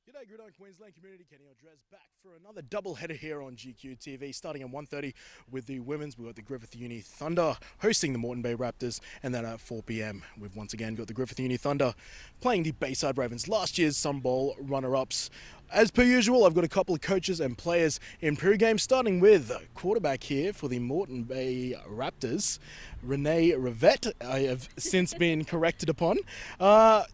G'day Gridiron Queensland community, Kenny O'Drez back for another double header here on GQ TV, starting at 1:30 with the women's. We've got the Griffith Uni Thunder hosting the Moreton Bay Raptors, and then at 4 p.m. we've once again got the Griffith Uni Thunder playing the Bayside Ravens, last year's Sun Bowl runner-ups. As per usual, I've got a couple of coaches and players in pre-game, starting with quarterback here for the Moreton Bay Raptors, Renee Rivette. I have since been corrected upon.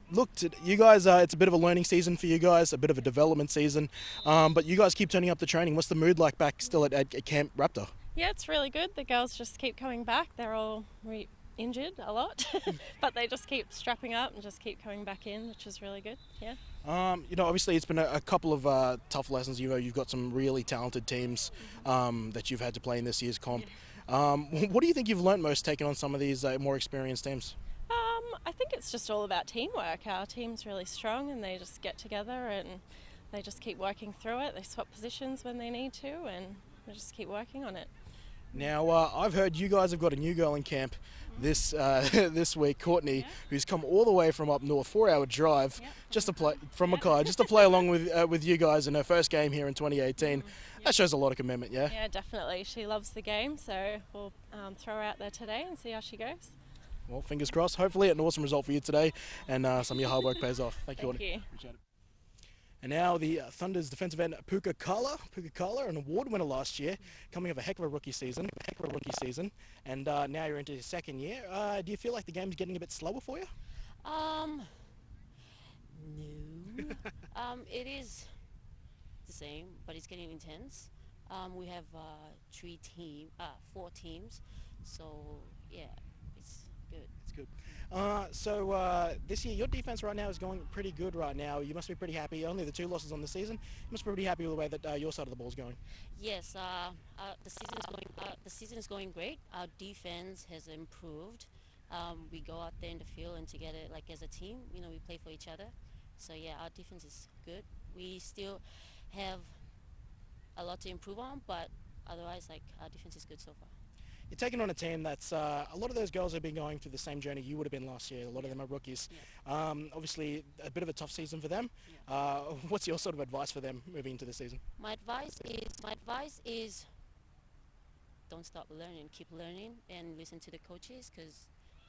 Look, you guys, it's a bit of a learning season for you guys, a bit of a development season, but you guys keep turning up the training. What's the mood like back still at Camp Raptor? Yeah, it's really good. The girls just keep coming back. They're all injured a lot, but they just keep strapping up and just keep coming back in, which is really good. Yeah. Obviously it's been a couple of tough lessons. You've got some really talented teams that you've had to play in this year's comp. What do you think you've learnt most taking on some of these more experienced teams? I think it's just all about teamwork. Our team's really strong and they just get together and they just keep working through it. They swap positions when they need to and they just keep working on it. Now, I've heard you guys have got a new girl in camp this week, Courtney, who's come all the way from up north, 4-hour drive, just to play from Mackay, just to play along with you guys in her first game here in 2018. That shows a lot of commitment, yeah? Yeah, definitely. She loves the game, so we'll throw her out there today and see how she goes. Well, fingers crossed. Hopefully an awesome result for you today, and some of your hard work pays off. Thank you, Courtney. Appreciate it. And now the Thunder's defensive end, Puka Kala, an award winner last year, coming off a heck of a rookie season, and now you're into your second year. Do you feel like the game's getting a bit slower for you? No. It is the same, but it's getting intense. We have 4 teams, so yeah, it's good. It's good. This year, your defense right now is going pretty good right now. You must be pretty happy. Only the 2 losses on the season. You must be pretty happy with the way that your side of the ball is going. Yes, the season is going great. Our defense has improved. We go out there in the field and together, like as a team, we play for each other. So yeah, our defense is good. We still have a lot to improve on, but otherwise, our defense is good so far. You're taking on a team that's a lot of those girls have been going through the same journey you would have been last year. A lot of them are rookies. Yeah. Obviously, a bit of a tough season for them. Yeah. What's your sort of advice for them moving into the season? My advice is don't stop learning. Keep learning and listen to the coaches because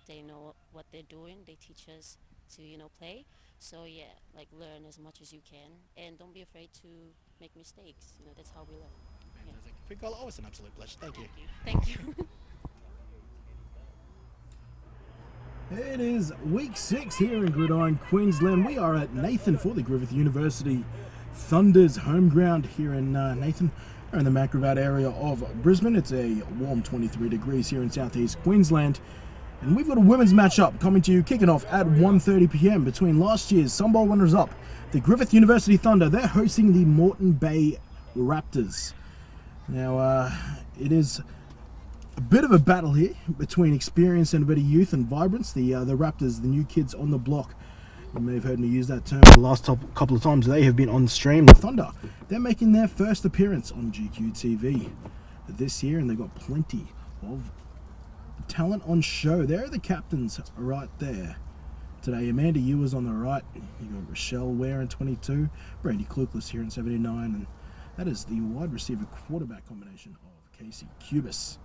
they know what they're doing. They teach us to play. So yeah, learn as much as you can and don't be afraid to make mistakes. That's how we learn. Fantastic. Yeah. Always an absolute pleasure. Thank you. Thank you. It is week 6 here in Gridiron, Queensland. We are at Nathan for the Griffith University Thunder's home ground here in Nathan. We're in the Macrovat area of Brisbane. It's a warm 23 degrees here in southeast Queensland. And we've got a women's matchup coming to you, kicking off at 1:30 p.m. between last year's Sun Bowl runners-up, the Griffith University Thunder. They're hosting the Moreton Bay Raptors. Now, it is a bit of a battle here between experience and a bit of youth and vibrance. The Raptors, the new kids on the block. You may have heard me use that term the last couple of times they have been on stream. The Thunder, they're making their first appearance on GQ TV this year, and they've got plenty of talent on show. There are the captains right there today. Amanda Ewers on the right. You got Rochelle Ware in 22, Brandy Klukless here in 79, and that is the wide receiver quarterback combination of Casey Cubis.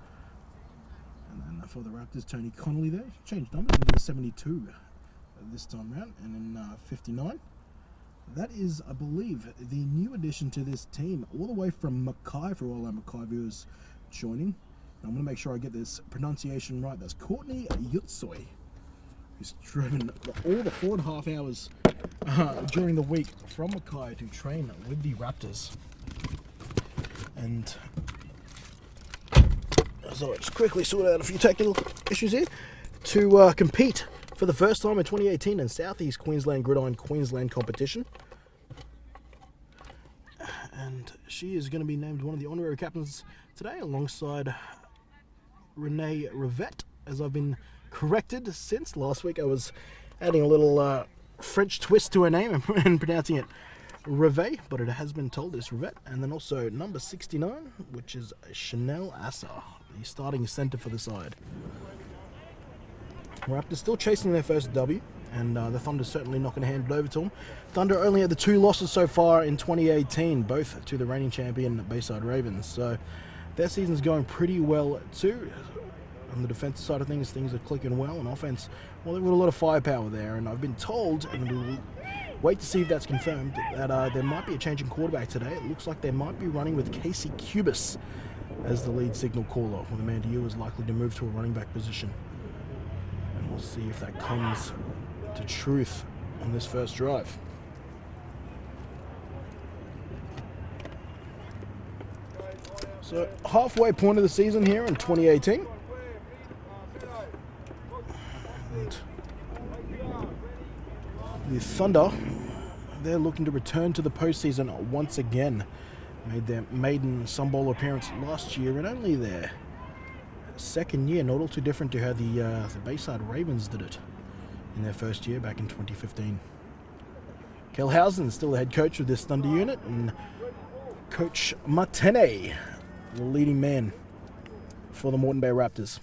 And then for the Raptors, Tony Connolly there. Changed numbers into 72 this time around, and in 59. That is, I believe, the new addition to this team, all the way from Mackay, for all our Mackay viewers joining. I'm going to make sure I get this pronunciation right. That's Courtney Yutsoy, who's driven all the 4.5 hours during the week from Mackay to train with the Raptors. And so I just quickly sort out a few technical issues here to compete for the first time in 2018 in Southeast Queensland Gridiron Queensland competition. And she is going to be named one of the honorary captains today alongside Renee Rivette, as I've been corrected since last week. I was adding a little French twist to her name and pronouncing it Rivet, but it has been told it's Rivette. And then also number 69, which is Chanel Assa, the starting centre for the side. Raptors still chasing their first W. and the Thunder's certainly not going to hand it over to them. Thunder only had the 2 losses so far in 2018, both to the reigning champion Bayside Ravens, so their season's going pretty well too. On the defensive side of things are clicking well. On offense, well, they've got a lot of firepower there, and I've been told, and we will wait to see if that's confirmed, that there might be a change in quarterback today. It looks like they might be running with Casey Cubis as the lead signal caller, with Amanda Yu is likely to move to a running back position. And we'll see if that comes to truth on this first drive. So, halfway point of the season here in 2018. And the Thunder, they're looking to return to the postseason once again. Made their maiden Sun Bowl appearance last year and only their second year, not all too different to how the Bayside Ravens did it in their first year back in 2015. Kel Housen is still the head coach of this Thunder unit, and Coach Martene, the leading man for the Moreton Bay Raptors.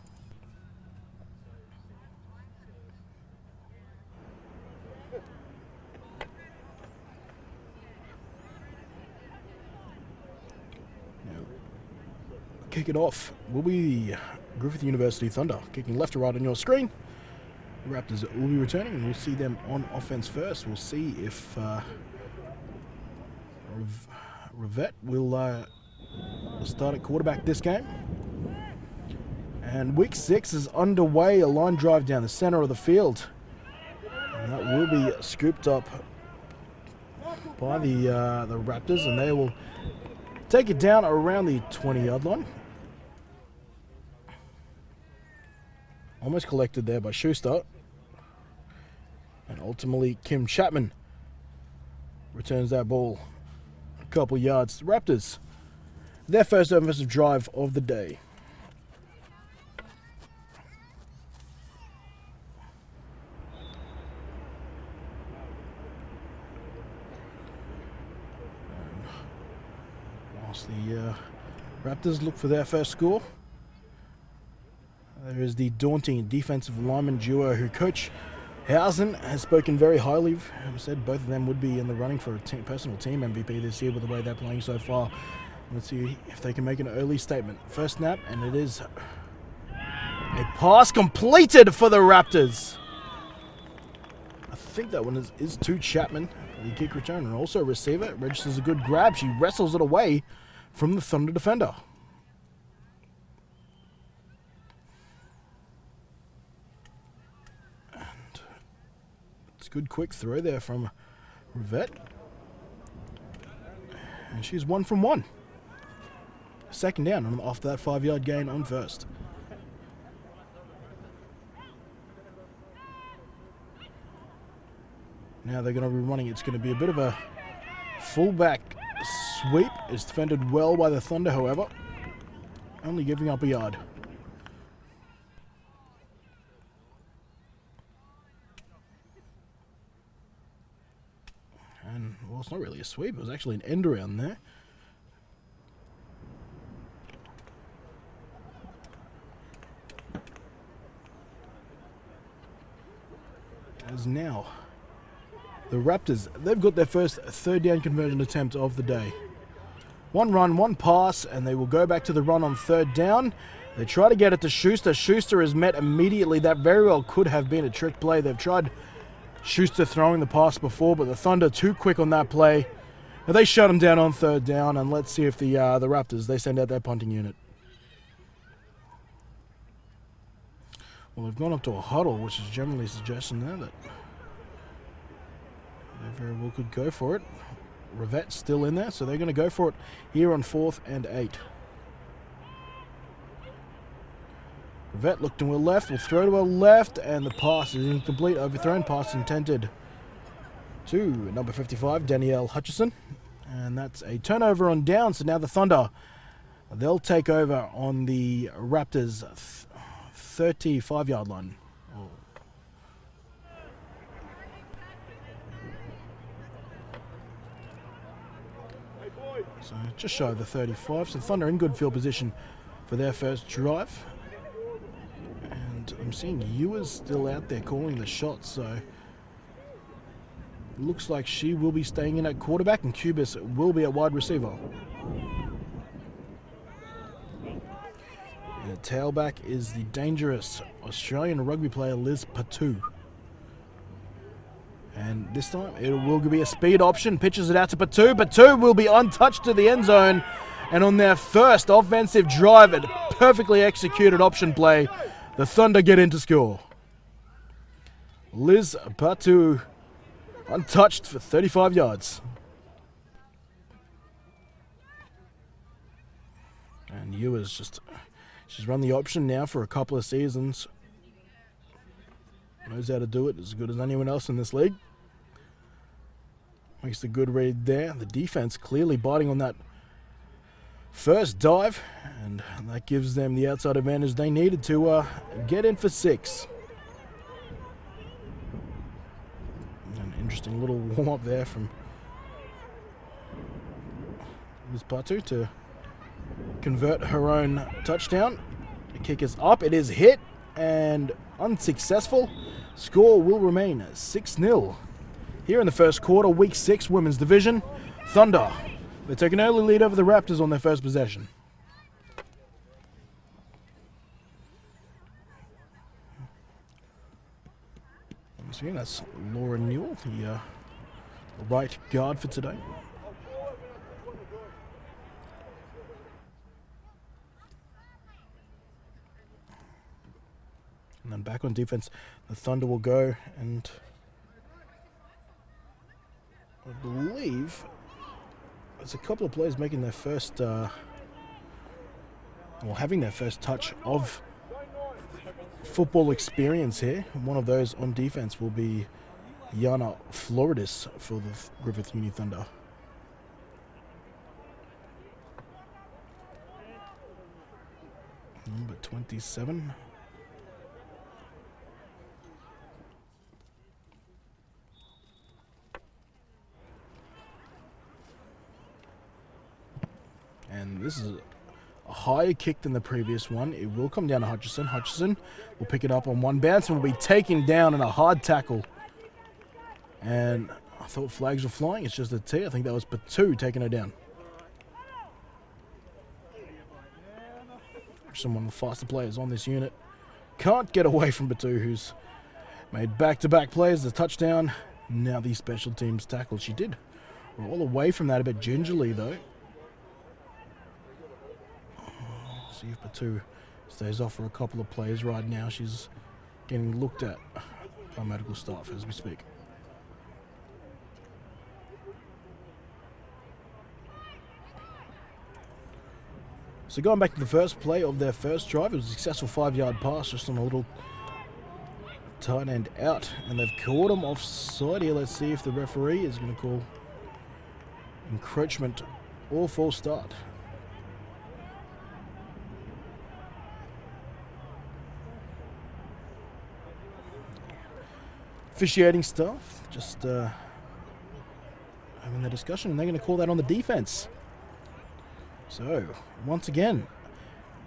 Kick it off will be Griffith University Thunder, kicking left to right on your screen. The Raptors will be returning, and we'll see them on offense first. We'll see if Rivette will start at quarterback this game. And week 6 is underway, a line drive down the center of the field, and that will be scooped up by the Raptors, and they will take it down around the 20-yard line. Almost collected there by Schuster. And ultimately, Kim Chapman returns that ball a couple yards. The Raptors, their first offensive drive of the day. Whilst the Raptors look for their first score, there is the daunting defensive lineman duo who Coach Housen has spoken very highly of. He said both of them would be in the running for a personal team MVP this year with the way they're playing so far. Let's see if they can make an early statement. First snap, and it is a pass completed for the Raptors. I think that one is to Chapman, the kick return, and also receiver. Registers a good grab. She wrestles it away from the Thunder defender. Good quick throw there from Rivette. And she's 1 from 1. Second down after that 5-yard gain on first. Now they're going to be running. It's going to be a bit of a fullback sweep. It's defended well by the Thunder, however. Only giving up a yard. And, well, it's not really a sweep. It was actually an end around there. As now, the Raptors, they've got their first third down conversion attempt of the day. 1 run, 1 pass, and they will go back to the run on third down. They try to get it to Schuster. Schuster is met immediately. That very well could have been a trick play. They've tried Schuster throwing the pass before, but the Thunder too quick on that play. And they shut him down on third down, and let's see if the Raptors, they send out their punting unit. Well, they've gone up to a huddle, which is generally a suggestion there that they very well could go for it. Rivette's still in there, so they're going to go for it here on 4th and 8. Rivette looked to her left, will throw to her left, and the pass is incomplete. Overthrown pass intended to number 55, Danielle Hutchison. And that's a turnover on down, so now the Thunder, they'll take over on the Raptors' 35-yard line. So just shy of the 35, so Thunder in good field position for their first drive. And I'm seeing Ewers still out there calling the shots, so looks like she will be staying in at quarterback and Cubis will be at wide receiver. And the tailback is the dangerous Australian rugby player Liz Patu. And this time it will be a speed option. Pitches it out to Patu. Patu will be untouched to the end zone. And on their first offensive drive, a perfectly executed option play, the Thunder get in to score. Liz Patu untouched for 35 yards. And Ewers she's run the option now for a couple of seasons. Knows how to do it as good as anyone else in this league. Makes a good read there. The defense clearly biting on that first dive, and that gives them the outside advantage they needed to get in for 6. An interesting little warm-up there from Ms. Patu to convert her own touchdown. The kick is up. It is hit and unsuccessful. Score will remain 6-0. Here in the first quarter, Week 6 Women's Division. Thunder, they take an early lead over the Raptors on their first possession. Once again, that's Laura Newell, the right guard for today. And then back on defense, the Thunder will go, and I believe there's a couple of players making their first, having their first touch of football experience here. And one of those on defense will be Yana Floridis for the Griffith Uni Thunder. Number 27. And this is a higher kick than the previous one. It will come down to Hutchison. Hutchison will pick it up on one bounce and will be taken down in a hard tackle. And I thought flags were flying. It's just a T. I think that was Patu taking her down. Hutchison, one of the faster players on this unit. Can't get away from Patu, who's made back-to-back plays. The touchdown. Now the special teams tackle. She did roll away from that a bit gingerly, though. See if Patu stays off for a couple of plays right now. She's getting looked at by medical staff as we speak. So going back to the first play of their first drive, it was a successful 5-yard pass just on a little tight end out. And they've caught him offside here. Let's see if the referee is going to call encroachment or false start. Officiating staff just having the discussion, and they're going to call that on the defense. So once again,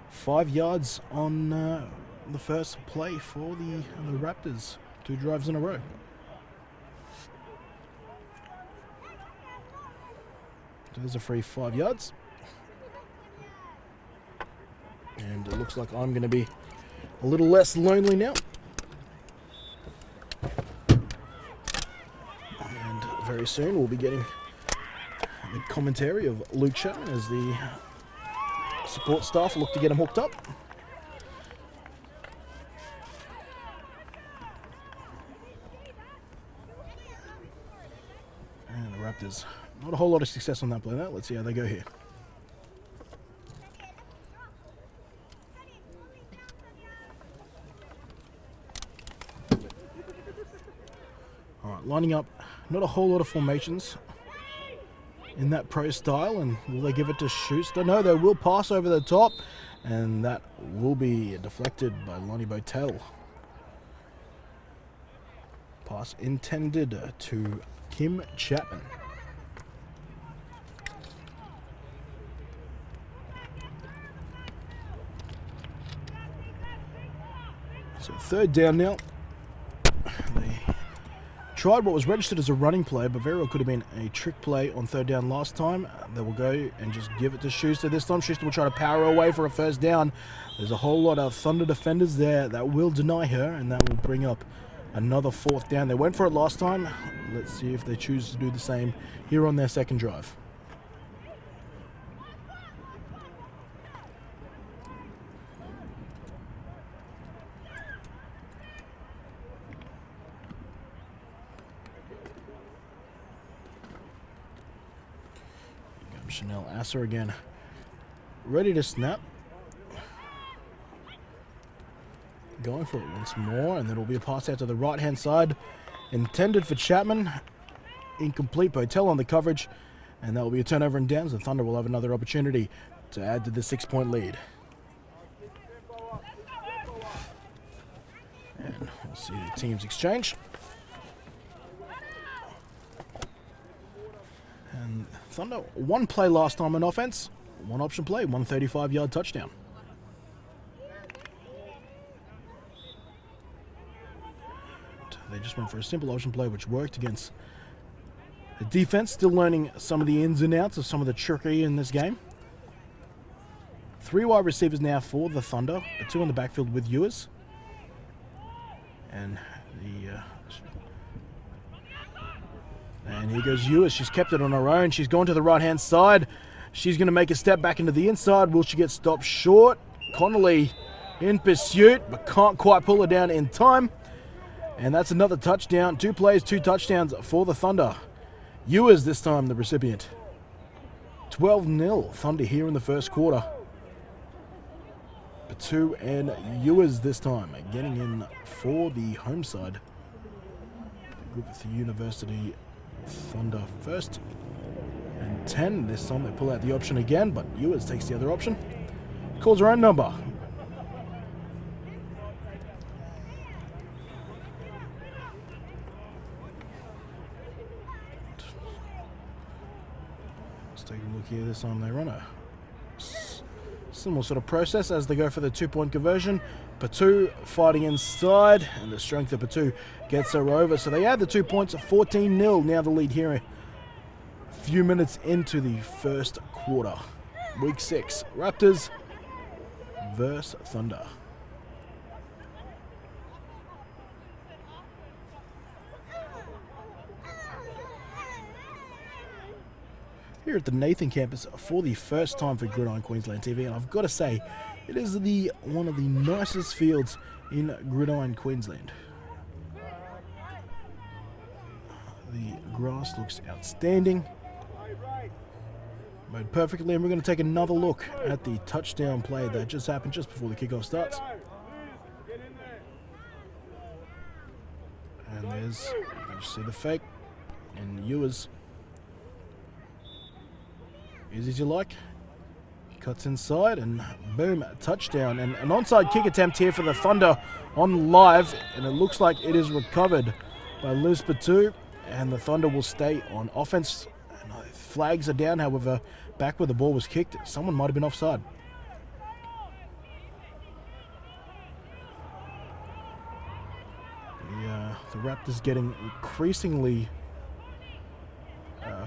5 yards on the first play for the Raptors. 2 drives in a row. So there's a free 5 yards, and it looks like I'm going to be a little less lonely now. Very soon we'll be getting the commentary of Luke Shatton as the support staff look to get him hooked up. And the Raptors, not a whole lot of success on that play now. Let's see how they go here. Alright, lining up. Not a whole lot of formations in that pro style, and will they give it to Schuster? No, they will pass over the top, and that will be deflected by Lonnie Botel. Pass intended to Kim Chapman. So 3rd down now. They tried what was registered as a running play, but very well could have been a trick play on third down last time. They will go and just give it to Schuster this time. Schuster will try to power away for a first down. There's a whole lot of Thunder defenders there that will deny her, and that will bring up another fourth down. They went for it last time. Let's see if they choose to do the same here on their second drive. Chanel Asser again, ready to snap. Going for it once more, and then it'll be a pass out to the right-hand side, intended for Chapman. Incomplete. Botel on the coverage, and that will be a turnover and downs. The Thunder will have another opportunity to add to the 6-point lead. And we'll see the teams exchange. And Thunder, one play last time on offense, one option play, 135-yard touchdown. They just went for a simple option play, which worked against the defense, still learning some of the ins and outs of some of the trickery in this game. 3 wide receivers now for the Thunder, the 2 in the backfield with Ewers. And here goes Ewers. She's kept it on her own. She's gone to the right-hand side. She's going to make a step back into the inside. Will she get stopped short? Connolly in pursuit, but can't quite pull her down in time. And that's another touchdown. 2 plays, 2 touchdowns for the Thunder. Ewers this time the recipient. 12-0 Thunder here in the first quarter. Batu and Ewers this time getting in for the home side. Griffith University Thunder first and 10. This time they pull out the option again, but Ewers takes the other option. Calls her own number. Let's take a look here. This time they run a similar sort of process as they go for the 2-point conversion. Batu fighting inside, and the strength of Batu gets her over. So they add the 2 points, 14-0. Now the lead here a few minutes into the first quarter. Week 6, Raptors versus Thunder. Here at the Nathan campus for the first time for Gridiron Queensland TV, and I've got to say, it is one of the nicest fields in Gridiron Queensland. The grass looks outstanding, made perfectly, and we're going to take another look at the touchdown play that just happened just before the kickoff starts. And there's, you can just see the fake, and Ewers, easy as you like, cuts inside, and boom, touchdown. And an onside kick attempt here for the Thunder on live, and it looks like it is recovered by Liz Batu, and the Thunder will stay on offense. And flags are down, however, back where the ball was kicked, someone might have been offside. The Raptors getting increasingly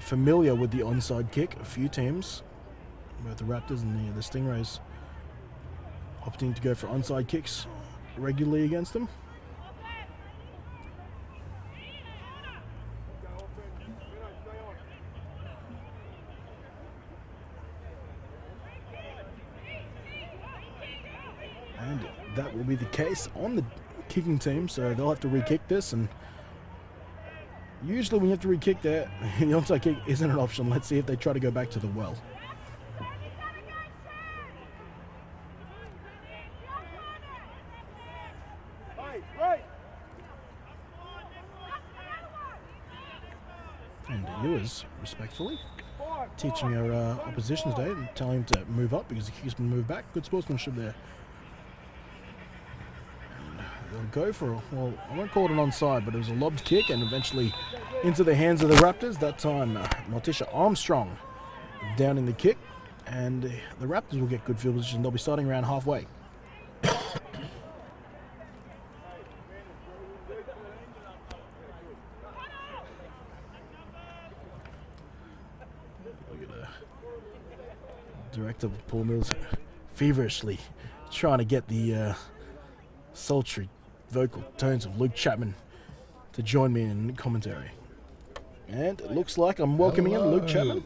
familiar with the onside kick. A few teams, both the Raptors and the Stingrays, opting to go for onside kicks regularly against them. And that will be the case on the kicking team, so they'll have to re-kick this, and usually when you have to re-kick that, the onside kick isn't an option. Let's see if they try to go back to the well. And Ewers, respectfully, teaching our opposition today and telling him to move up because the kick's been moved back. Good sportsmanship there. They'll go for, well, I won't call it an onside, but it was a lobbed kick and eventually into the hands of the Raptors. That time, Morticia Armstrong downing the kick, and the Raptors will get good field position. They'll be starting around halfway. Look at Director Paul Mills feverishly trying to get the sultry vocal tones of Luke Chapman to join me in commentary. And it looks like I'm welcoming in Luke Chapman.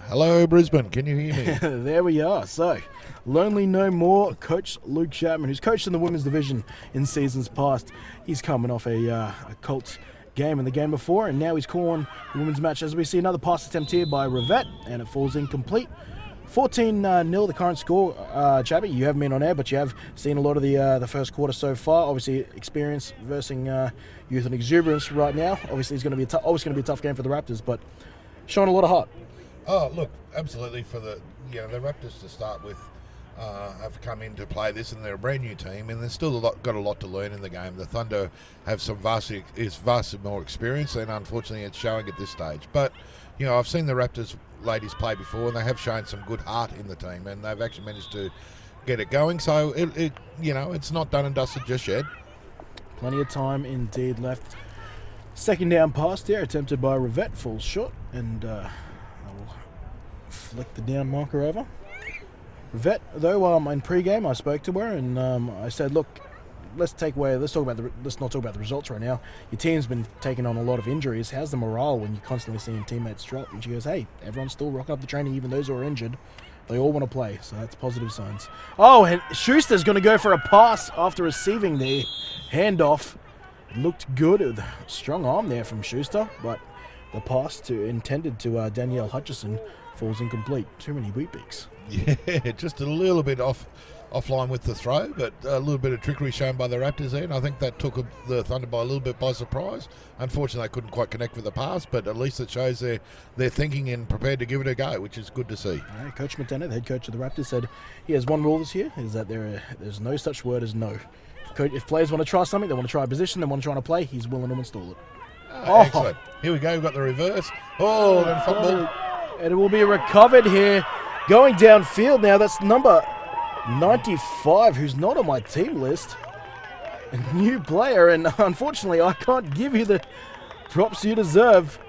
Hello, Brisbane. Can you hear me? There we are. So, Lonely No More, Coach Luke Chapman, who's coached in the women's division in seasons past. He's coming off a Colts game in the game before, and now he's calling the women's match as we see another pass attempt here by Rivette, and it falls incomplete. 14-0 the current score. Chappie, you haven't been on air, but you have seen a lot of the first quarter so far. Obviously, experience versus youth and exuberance right now. Obviously, it's going to be always going to be a tough game for the Raptors, but showing a lot of heart. Oh, look, absolutely for the Raptors to start with have come in to play this, and they're a brand new team, and they've still got a lot to learn in the game. The Thunder have some vastly more experience, and unfortunately, it's showing at this stage. But I've seen the Raptors ladies play before, and they have shown some good heart in the team, and they've actually managed to get it going. So it's not done and dusted just yet. Plenty of time indeed left. Second down pass there, attempted by Rivette, falls short, and I will flick the down marker over. Rivette, though, in pre-game I spoke to her, and I said, look, let's not talk about the results right now. Your team's been taking on a lot of injuries. How's the morale when you're constantly seeing teammates drop? And she goes, hey, everyone's still rocking up the training, even those who are injured. They all want to play, so that's positive signs. Oh, and Schuster's going to go for a pass after receiving the handoff. It looked good. With a strong arm there from Schuster, but the pass intended to Danielle Hutchison falls incomplete. Too many wheat beaks. Yeah, just a little bit offline with the throw, but a little bit of trickery shown by the Raptors there, and I think that took the Thunder by a little bit by surprise. Unfortunately, they couldn't quite connect with the pass, but at least it shows they're thinking and prepared to give it a go, which is good to see. Yeah, Coach McDonough, the head coach of the Raptors, said he has one rule this year, is that there's no such word as no. If players want to try something, they want to try a position, they want to try to play, he's willing to install it. Excellent. Here we go, we've got the reverse. And fumble. And it will be recovered here. Going downfield now, that's number 95, who's not on my team list. A new player, and unfortunately I can't give you the props you deserve.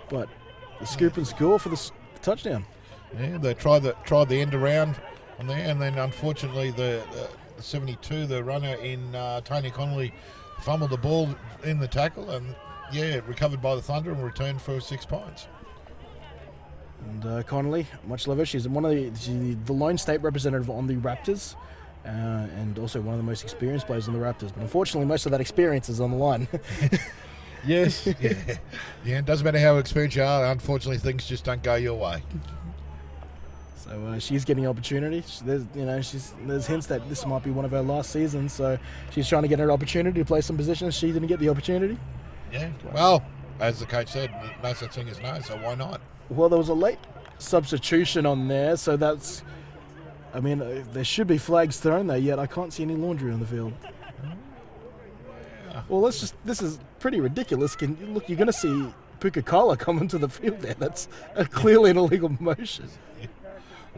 But the scoop and score for the touchdown. Yeah, they tried the end around on there, and then unfortunately the 72, the runner in Tony Connolly, fumbled the ball in the tackle, and recovered by the Thunder and returned for 6 points. And Connolly, much love her. She's the lone state representative on the Raptors, and also one of the most experienced players on the Raptors. But unfortunately, most of that experience is on the line. Yes, yeah. It doesn't matter how experienced you are. Unfortunately, things just don't go your way. So she's getting opportunity. There's hints that this might be one of her last seasons. So she's trying to get her opportunity to play some positions. She didn't get the opportunity. Yeah. Well, as the coach said, no such thing as no. So why not? Well, there was a late substitution on there, so that's... I mean, there should be flags thrown there, yet I can't see any laundry on the field. Yeah. Well, this is pretty ridiculous. Look, you're going to see Puka-Cola come into the field there. That's clearly an illegal motion.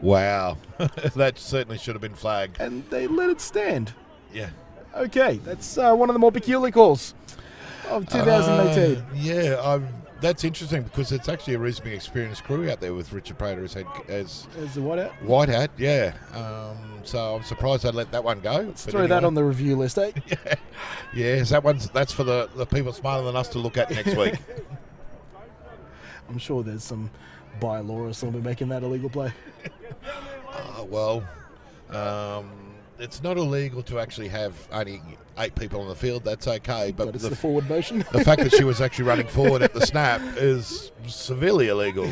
Wow. That certainly should have been flagged. And they let it stand. Yeah. Okay, that's one of the more peculiar calls of 2018. That's interesting because it's actually a reasonably experienced crew out there with Richard Prater as the whiteout. Whiteout, yeah. So I'm surprised they let that one go. Let's throw that on the review list, eh? Yes, that's for the people smarter than us to look at next week. I'm sure there's some bylaw or something making that illegal play. It's not illegal to actually have only 8 people on the field. That's okay. But it's the forward motion. The fact that she was actually running forward at the snap is severely illegal.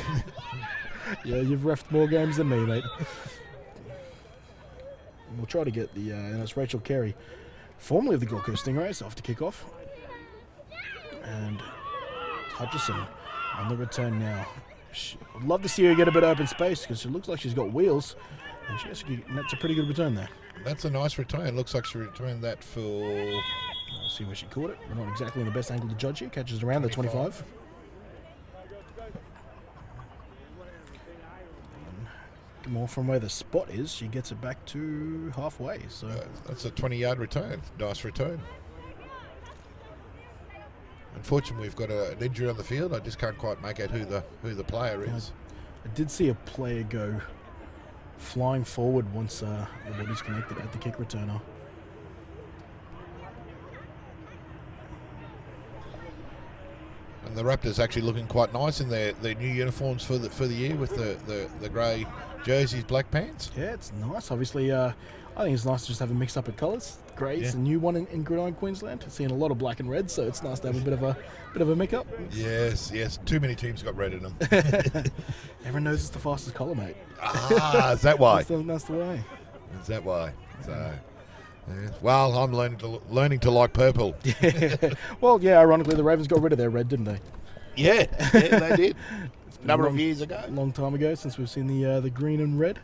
Yeah, you've reffed more games than me, mate. We'll try to get and it's Rachel Carey, formerly of the Gold Coast Stingrays, off to kick off. And Hutchison on the return now. I'd love to see her get a bit of open space because it looks like she's got wheels. And that's a pretty good return there. That's a nice return. Looks like she returned that for... I'll see where she caught it. We're not exactly in the best angle to judge here. Catches around the 25. More from where the spot is, she gets it back to halfway. So that's a 20-yard return. Nice return. unfortunately, we've got an injury on the field. I just can't quite make out who the player is. I did see a player go flying forward once the body's connected at the kick returner. And the Raptors actually looking quite nice in their new uniforms for the year with the grey jerseys, black pants. Yeah, it's nice. Obviously, I think it's nice to just have a mix up of colours. Grey, it's a new one in Gridiron, Queensland. Seeing a lot of black and red, so it's nice to have a bit of a mix up. Yes. Too many teams got red in them. Everyone knows it's the fastest colour, mate. Is that why? That's the way. Is that why? So, yeah. Well, I'm learning to like purple. Well, yeah. Ironically, the Ravens got rid of their red, didn't they? Yeah, they did. A number of years ago. A long time ago since we've seen the green and red.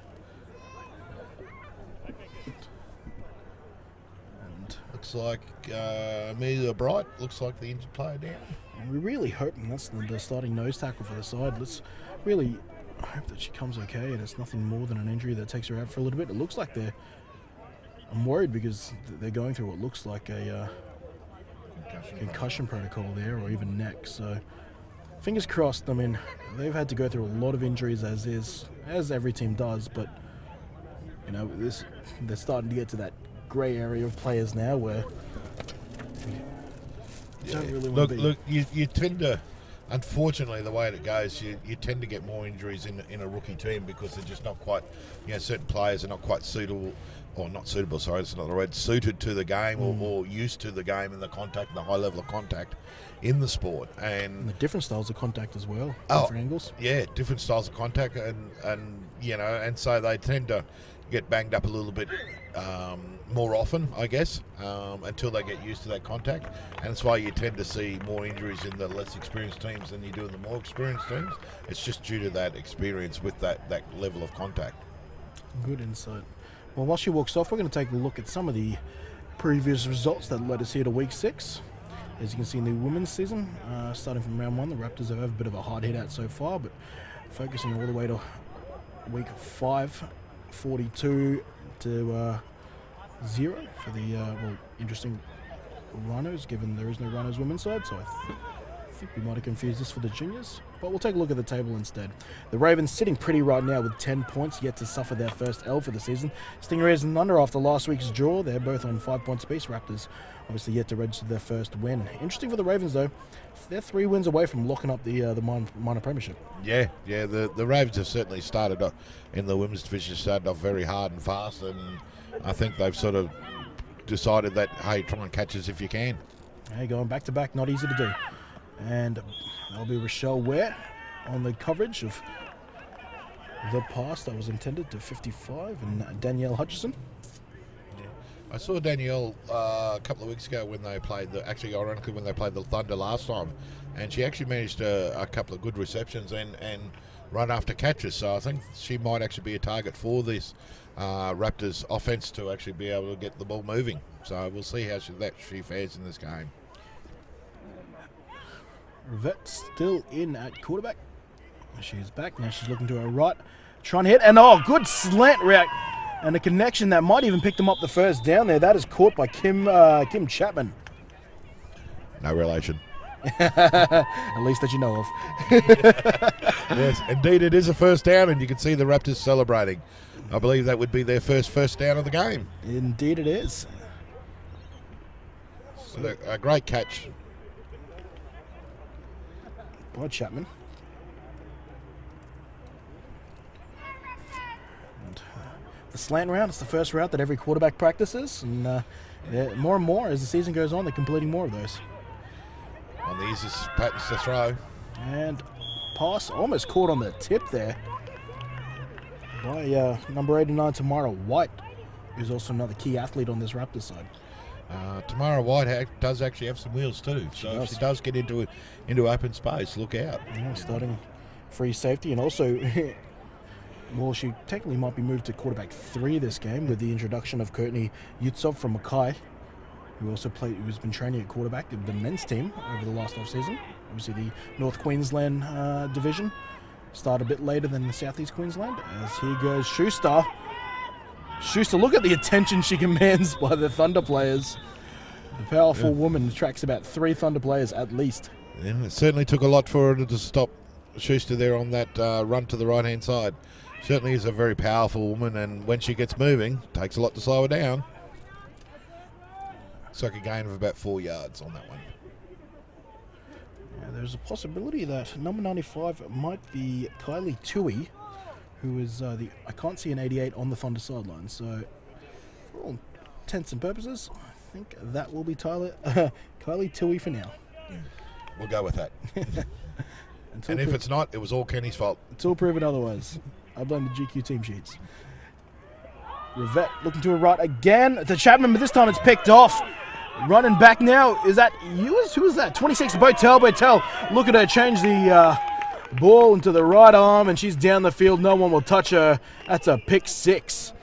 And Looks like Amelia Bright. Looks like the injured player down. we really hope, and that's the starting nose tackle for the side. Let's really hope that she comes okay and it's nothing more than an injury that takes her out for a little bit. It looks like I'm worried because they're going through what looks like a concussion protocol there, or even neck. So fingers crossed. I mean, they've had to go through a lot of injuries as every team does, but you know, they're starting to get to that grey area of players now where you don't really want to be. Look, you tend to, unfortunately, the way it goes, you tend to get more injuries in a rookie team because they're just not quite, certain players are not quite suitable, or not suitable, sorry, it's not the word, suited to the game or used to the game and the contact and the high level of contact in the sport. And the different styles of contact as well, Oh, different angles. Yeah, different styles of contact, and so they tend to get banged up a little bit more often, I guess, until they get used to that contact. And that's why you tend to see more injuries in the less experienced teams than you do in the more experienced teams. It's just due to that experience with that level of contact. Good insight. Well, while she walks off, we're going to take a look at some of the previous results that led us here to week 6. As you can see in the women's season, starting from round 1, the Raptors have had a bit of a hard hit out so far, but focusing all the way to week 5, 42 to 0 for the interesting Rhinos, given there is no Rhinos women's side, so I think we might have confused this for the juniors. But we'll take a look at the table instead. The Ravens sitting pretty right now with 10 points, yet to suffer their first L for the season. Stingrays and Thunder after last week's draw, they're both on 5 points apiece. Raptors obviously yet to register their first win. Interesting for the Ravens though, they're 3 wins away from locking up the minor premiership. Yeah, the Ravens have certainly started off in the women's division, started off very hard and fast, and I think they've sort of decided that, hey, try and catch us if you can. Hey, going back to back, not easy to do. And that'll be Rochelle Ware on the coverage of the pass that was intended to 55, and Danielle Hutchison. I saw Danielle a couple of weeks ago when they played ironically when they played the Thunder last time, and she actually managed a couple of good receptions and run after catches. So I think she might actually be a target for this Raptors offense to actually be able to get the ball moving. So we'll see how she fares in this game. Rivette still in at quarterback. She's back. Now she's looking to her right. Trying to hit. And good slant route. And a connection that might even pick them up the first down there. That is caught by Kim Chapman. No relation. At least that you know of. Yes, indeed it is a first down, and you can see the Raptors celebrating. I believe that would be their first down of the game. Indeed it is. So a great catch by Chapman. And the slant route, it's the first route that every quarterback practices, and more and more as the season goes on, they're completing more of those. On the easiest patterns to throw. And pass almost caught on the tip there by number 89, Tamara White, who's also another key athlete on this Raptors side. Tamara White does actually have some wheels too, so if she does get into open space, look out. Yeah, starting free safety, and also, well, she technically might be moved to quarterback 3 this game with the introduction of Courtney Yutsov from Mackay, who's been training at quarterback of the men's team over the last off-season. Obviously, the North Queensland division started a bit later than the Southeast Queensland. As here goes Schuster. Schuster, look at the attention she commands by the Thunder players. The powerful woman tracks about 3 Thunder players at least. And it certainly took a lot for her to stop Schuster there on that run to the right-hand side. Certainly is a very powerful woman, and when she gets moving, takes a lot to slow her down. Looks like a gain of about 4 yards on that one. There's a possibility that number 95 might be Kylie Tui, who is I can't see an 88 on the Thunder sideline. So, for all intents and purposes, I think that will be Kylie Tui for now. We'll go with that. Until And if it's not, it was all Kenny's fault. Until proven otherwise. I blame the GQ team sheets. Rivette looking to her right again to Chapman, but this time it's picked off. Running back now, is that Ewers? Who is that? 26, Botel. Look at her change the ball into the right arm, and she's down the field. No one will touch her. That's a pick 6.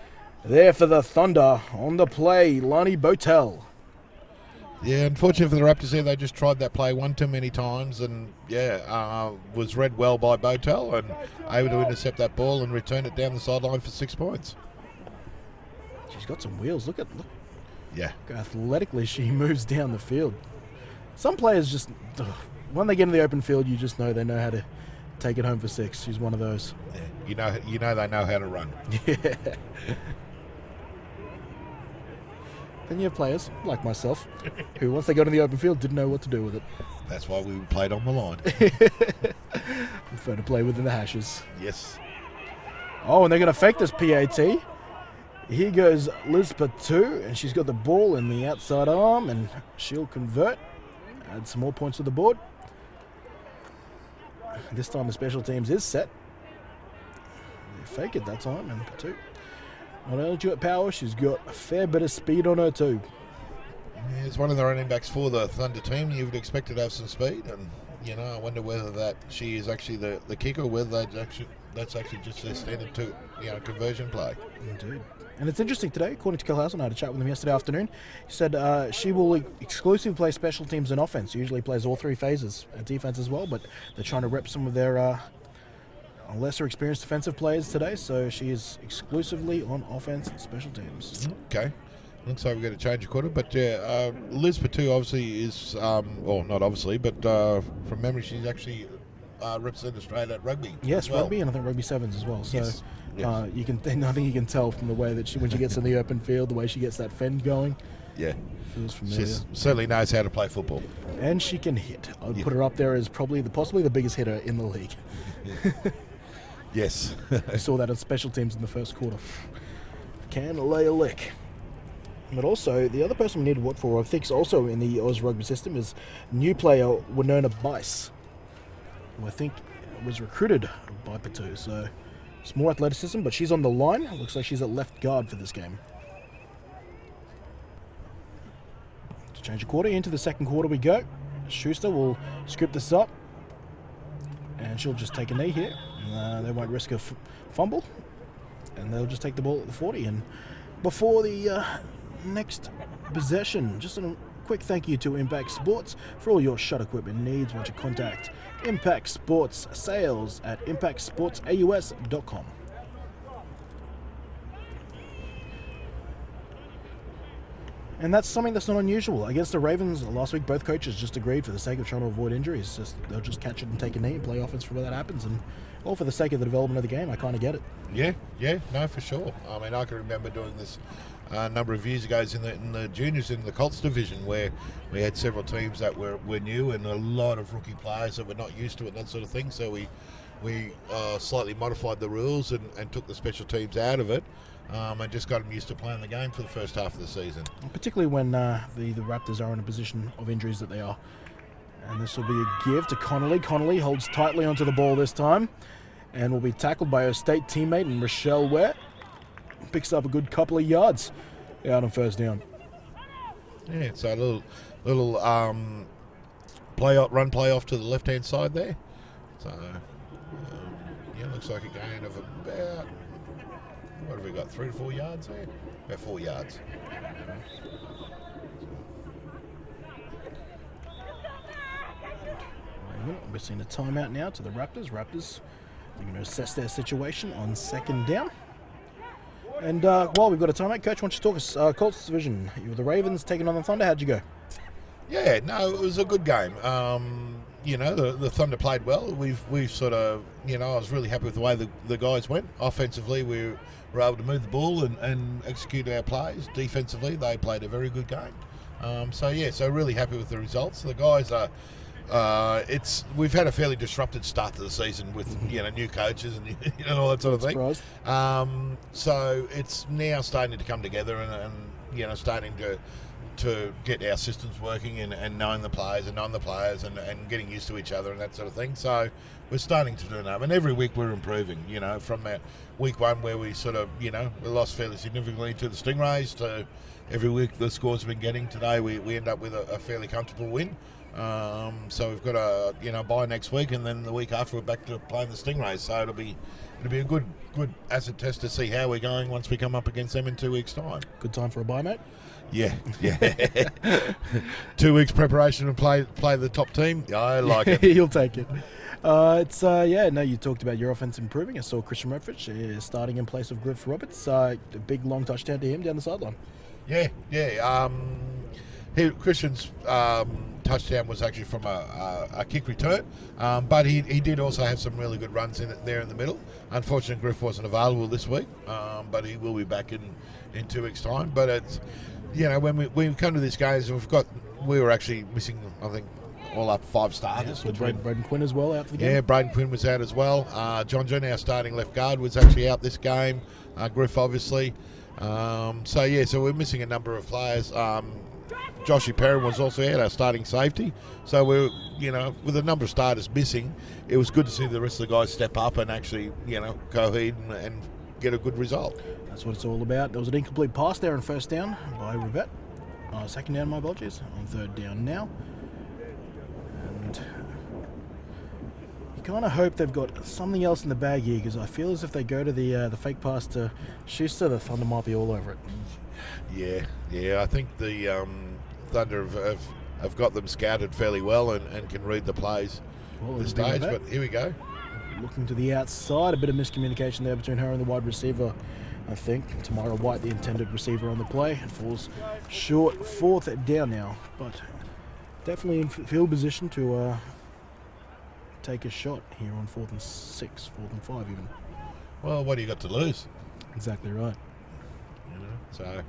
There for the Thunder on the play, Lani Botel. Yeah, unfortunately for the Raptors there, they just tried that play one too many times, and was read well by Botel and able to intercept that ball and return it down the sideline for 6 points. She's got some wheels. Look. Yeah. Athletically, she moves down the field. Some players just, when they get in the open field, you just know they know how to take it home for 6. She's one of those. Yeah. You know they know how to run. Yeah. Then you have players, like myself, who once they got in the open field didn't know what to do with it. That's why we played on the line. Prefer to play within the hashes. Yes. Oh, and they're going to fake this PAT. Here goes Liz Patu, and she's got the ball in the outside arm, and she'll convert. Add some more points to the board. This time the special teams is set. They fake it that time, and Patu. Not only got power, she's got a fair bit of speed on her too. Yeah, it's one of the running backs for the Thunder team. You would expect her to have some speed, and I wonder whether that she is actually the kicker, whether that's actually just their standard conversion play. Indeed. And it's interesting today, according to Kilhausen, I had a chat with him yesterday afternoon. He said she will exclusively play special teams and offense. Usually plays all 3 phases, defense as well, but they're trying to rep some of their lesser experienced defensive players today, so she is exclusively on offense and special teams. Okay. Looks like we're going to change a quarter, but Liz Patu obviously is, not obviously, but from memory, she's actually represented Australia at rugby. Yes, well. rugby, and I think rugby sevens as well. So yes. I think you can tell from the way that when she gets in the open field, the way she gets that fend going. Yeah. Feels familiar. She certainly knows how to play football. And she can hit. I would put her up there as possibly the biggest hitter in the league. Yes. I saw that on special teams in the first quarter. Can lay a lick. But also, the other person we need to watch for, I think, is also in the Oz rugby system, is new player Winona Bice, who I think was recruited by Patu. So it's more athleticism, but she's on the line. Looks like she's at left guard for this game. To change a quarter, into the second quarter we go. Schuster will script this up, and she'll just take a knee here. They won't risk a fumble, and they'll just take the ball at the 40. And before the next possession, just a quick thank you to Impact Sports for all your shot equipment needs. Want to contact Impact Sports Sales at impactsportsaus.com. And that's something that's not unusual. Against the Ravens last week, both coaches just agreed, for the sake of trying to avoid injuries, they'll just catch it and take a knee and play offense for where that happens. And all for the sake of the development of the game, I kind of get it. Yeah, no, for sure. I mean, I can remember doing this a number of years ago in the juniors in the Colts division, where we had several teams that were new and a lot of rookie players that were not used to it and that sort of thing. So we slightly modified the rules and took the special teams out of it. And just got them used to playing the game for the first half of the season. Particularly when the Raptors are in a position of injuries that they are. And this will be a give to Connolly. Connolly holds tightly onto the ball this time and will be tackled by her state teammate and Rochelle Ware. Picks up a good couple of yards out on first down. Yeah, so a little run play off to the left-hand side there. So, looks like a gain of about... What have we got, 3 to 4 yards there? About 4 yards. We're seeing a timeout now to the Raptors. Raptors are going to assess their situation on second down. And while we've got a timeout, Coach, why don't you talk us Colts division? You were the Ravens taking on the Thunder. How'd you go? Yeah, no, it was a good game. The Thunder played well. We've sort of, I was really happy with the way the guys went. Offensively, we were able to move the ball and execute our plays. Defensively, they played a very good game. So really happy with the results. The guys are. We've had a fairly disrupted start to the season with new coaches and all that sort of thing. So it's now starting to come together and starting to get our systems working and knowing the players and getting used to each other and that sort of thing. So we're starting to do enough, and every week we're improving. From that week one where we sort of we lost fairly significantly to the Stingrays to every week the scores we've been getting. Today we end up with a fairly comfortable win. So we've got a bye next week, and then the week after we're back to playing the Stingrays. So it'll be a good acid test to see how we're going once we come up against them in 2 weeks' time. Good time for a bye, mate. Yeah. 2 weeks preparation to play the top team. Yeah, I like it. You'll take it. You talked about your offense improving. I saw Christian Redford starting in place of Griff Roberts. A big long touchdown to him down the sideline. Yeah. Christian's touchdown was actually from a kick return, but he did also have some really good runs there in the middle. Unfortunately, Griff wasn't available this week, but he will be back in 2 weeks' time. But it's when we come to these games, we were actually missing, I think, all up 5 starters. Yeah, Braden Quinn as well out for the game. Yeah, Braden Quinn was out as well. John Jun, our starting left guard, was actually out this game. Griff, obviously. So we're missing a number of players. Joshy Perrin was also out, our starting safety. So we're, with a number of starters missing, it was good to see the rest of the guys step up and actually, go ahead and get a good result. That's what it's all about. There was an incomplete pass there on first down by Rivette. Second down, my apologies. On third down now. And you kind of hope they've got something else in the bag here, because I feel as if they go to the fake pass to Schuster, the Thunder might be all over it. Yeah. I think the Thunder have got them scouted fairly well and can read the plays at this stage. But here we go. Looking to the outside, a bit of miscommunication there between her and the wide receiver. I think Tamara White, the intended receiver on the play, falls short. Fourth down now, but definitely in field position to take a shot here on 4th and 6, 4th and 5 even. Well, what do you got to lose? Exactly right. So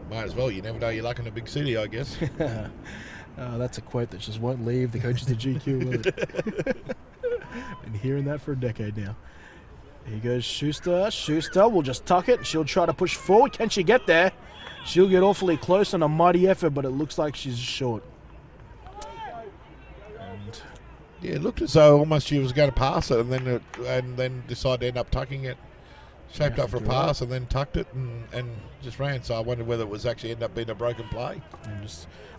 might as well. You never know your luck in a big city, I guess. That's a quote that just won't leave the coaches of GQ, will it? Been hearing that for a decade now. Here goes Schuster. Schuster will just tuck it. She'll try to push forward. Can she get there? She'll get awfully close on a mighty effort, but it looks like she's short. And it looked as though almost she was going to pass it, and then decided to end up tucking it. Shaped up for a pass and then tucked it and just ran. So I wondered whether it was actually end up being a broken play.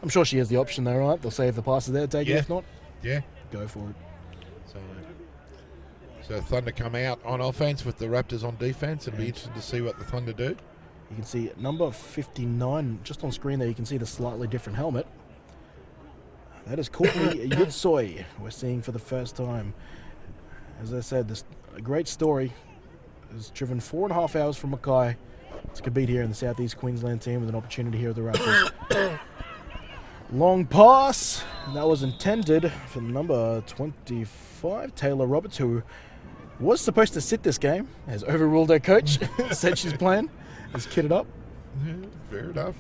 I'm sure she has the option there, right? They'll say if the pass is there, take it. If not, go for it. So Thunder come out on offense with the Raptors on defense. It'll be interesting to see what the Thunder do. You can see number 59 just on screen there. You can see the slightly different helmet. That is Courtney Yutsoy we're seeing for the first time. As I said, this a great story. Has driven 4.5 hours from Mackay to compete here in the Southeast Queensland team with an opportunity here at the Raptors. Long pass. That was intended for number 25, Taylor Roberts, who was supposed to sit this game, has overruled her coach, said she's playing, is kitted up. Yeah, fair enough.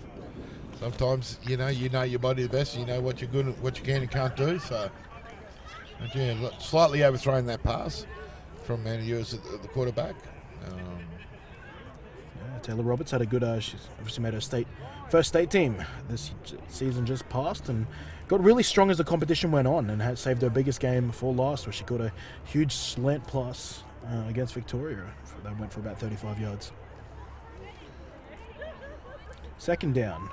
Sometimes, you know your body the best, you know what you're good at, what you can and can't do. So, slightly overthrown that pass from Manny Ewers at the quarterback. Taylor Roberts had a good, she's obviously made her first state team this season just passed and got really strong as the competition went on and had saved her biggest game before last, where she got a huge slant plus against Victoria. That went for about 35 yards. Second down.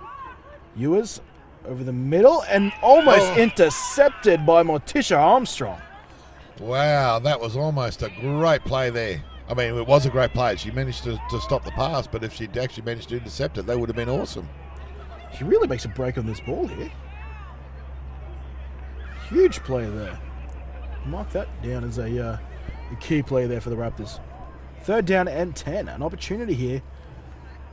Ewers over the middle and almost intercepted by Morticia Armstrong. Wow, that was almost a great play there. I mean, it was a great play. She managed to stop the pass, but if she'd actually managed to intercept it, that would have been awesome. She really makes a break on this ball here. Huge play there. Mark that down as a key play there for the Raptors. Third down and 10. An opportunity here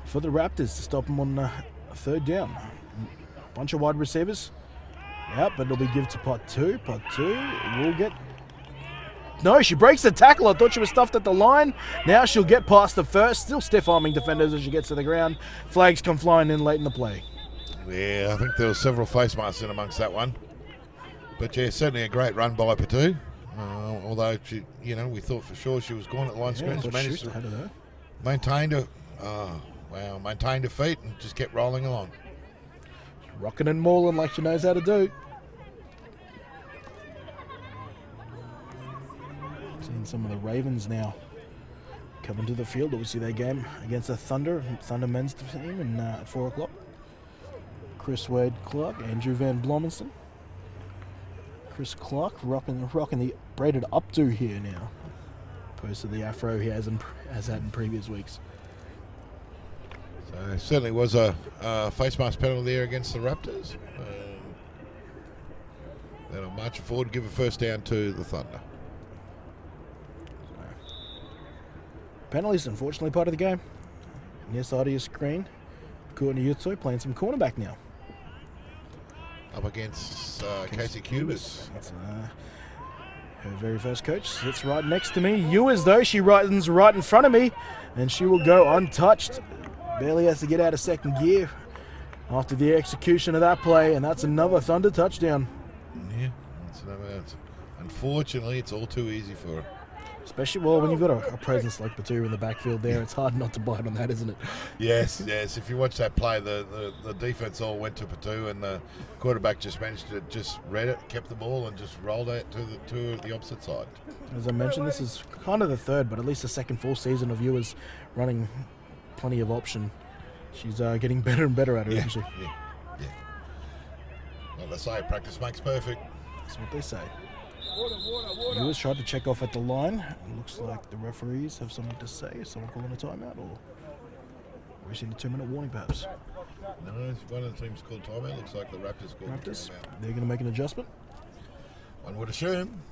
for the Raptors to stop them on third down. Bunch of wide receivers. Yep, but it'll be given to pot two. Pot two will get... No, she breaks the tackle. I thought she was stuffed at the line. Now she'll get past the first. Still stiff-arming defenders as she gets to the ground. Flags come flying in late in the play. Yeah, I think there were several face masks in amongst that one. But yeah, certainly a great run by Patu. Although she, we thought for sure she was gone at the line screen. She managed to maintain her feet and just kept rolling along. Rocking and mauling like she knows how to do. Seeing some of the Ravens now coming to the field. Obviously their game against the Thunder men's team and at 4 o'clock. Chris Wade Clark, Andrew Van Blomenson. Chris Clark rocking the braided updo here now, opposed to the afro he has had in previous weeks. So it certainly was a face mask penalty there against the Raptors. They'll march forward, give a first down to the Thunder. Penalties, unfortunately, part of the game. Near side of your screen, Courtney Yutsu playing some cornerback now. Up against Casey Cubis. That's her very first coach. Sits right next to me. Ewers, though, she runs right in front of me, and she will go untouched. Barely has to get out of second gear after the execution of that play, and that's another Thunder touchdown. Yeah, unfortunately, it's all too easy for her. Especially, when you've got a presence like Patu in the backfield there, it's hard not to bite on that, isn't it? Yes. If you watch that play, the defense all went to Patu, and the quarterback just managed to just read it, kept the ball, and just rolled it to the opposite side. As I mentioned, this is kind of the third, but at least the second full season of viewers running plenty of option. She's getting better and better at it, isn't she? Yeah. Well, they say practice makes perfect. That's what they say. Ewers tried to check off at the line. It looks like the referees have something to say. Is someone calling a timeout, or we've seen a 2-minute warning, perhaps? No, one of the teams called timeout. Looks like the Raptors called timeout. They're going to make an adjustment. One would assume.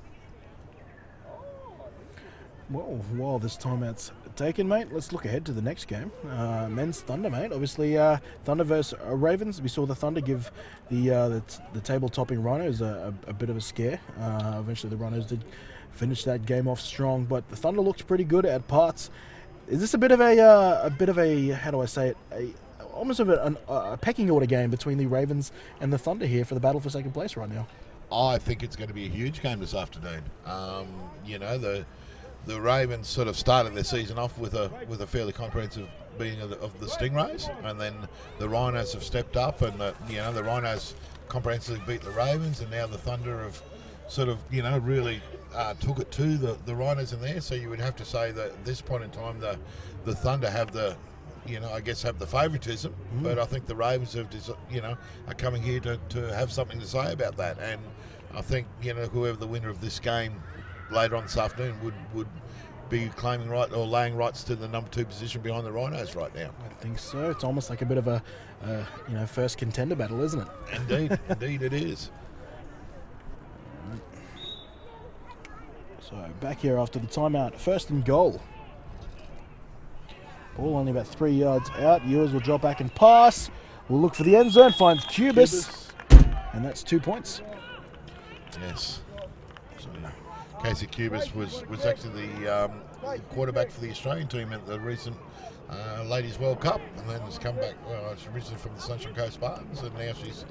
Well, while this timeout's taken, mate, let's look ahead to the next game. Men's Thunder, mate. Obviously, Thunder versus Ravens. We saw the Thunder give the table-topping Rhinos a bit of a scare. Eventually, the Rhinos did finish that game off strong, but the Thunder looked pretty good at parts. Is this a bit of a how do I say it? Almost of a pecking order game between the Ravens and the Thunder here for the battle for second place right now? I think it's going to be a huge game this afternoon. The Ravens sort of started their season off with a fairly comprehensive beating of the Stingrays, and then the Rhinos have stepped up, and the Rhinos comprehensively beat the Ravens, and now the Thunder have sort of really took it to the Rhinos in there. So you would have to say that at this point in time the Thunder have the favoritism, but I think the Ravens have are coming here to have something to say about that, and I think whoever the winner of this game later on this afternoon would be claiming right or laying rights to the number 2 position behind the Rhinos right now. I think so. It's almost like a bit of a first contender battle, isn't it? Indeed it is. So back here after the timeout, first and goal. Ball only about 3 yards out. Ewers will drop back and pass. We'll look for the end zone, finds Cubis. And that's 2 points. Yes. Casey Cubis was actually the quarterback for the Australian team at the recent Ladies World Cup, and then has come back. Well, she's originally from the Sunshine Coast Spartans, and now she's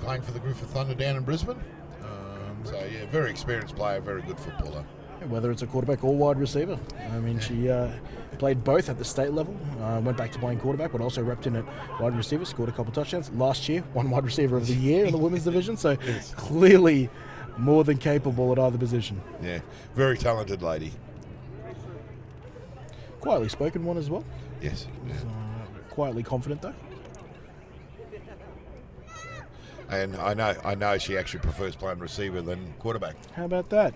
playing for the Griffith Thunder down in Brisbane. Very experienced player, very good footballer. Whether it's a quarterback or wide receiver. I mean, she played both at the state level, went back to playing quarterback, but also repped in at wide receiver, scored a couple touchdowns. Last year, won wide receiver of the year in the women's division, so clearly more than capable at either position. Yeah, very talented lady. Quietly spoken one as well. Yes. Yeah. Quietly confident though. And I know she actually prefers playing receiver than quarterback. How about that?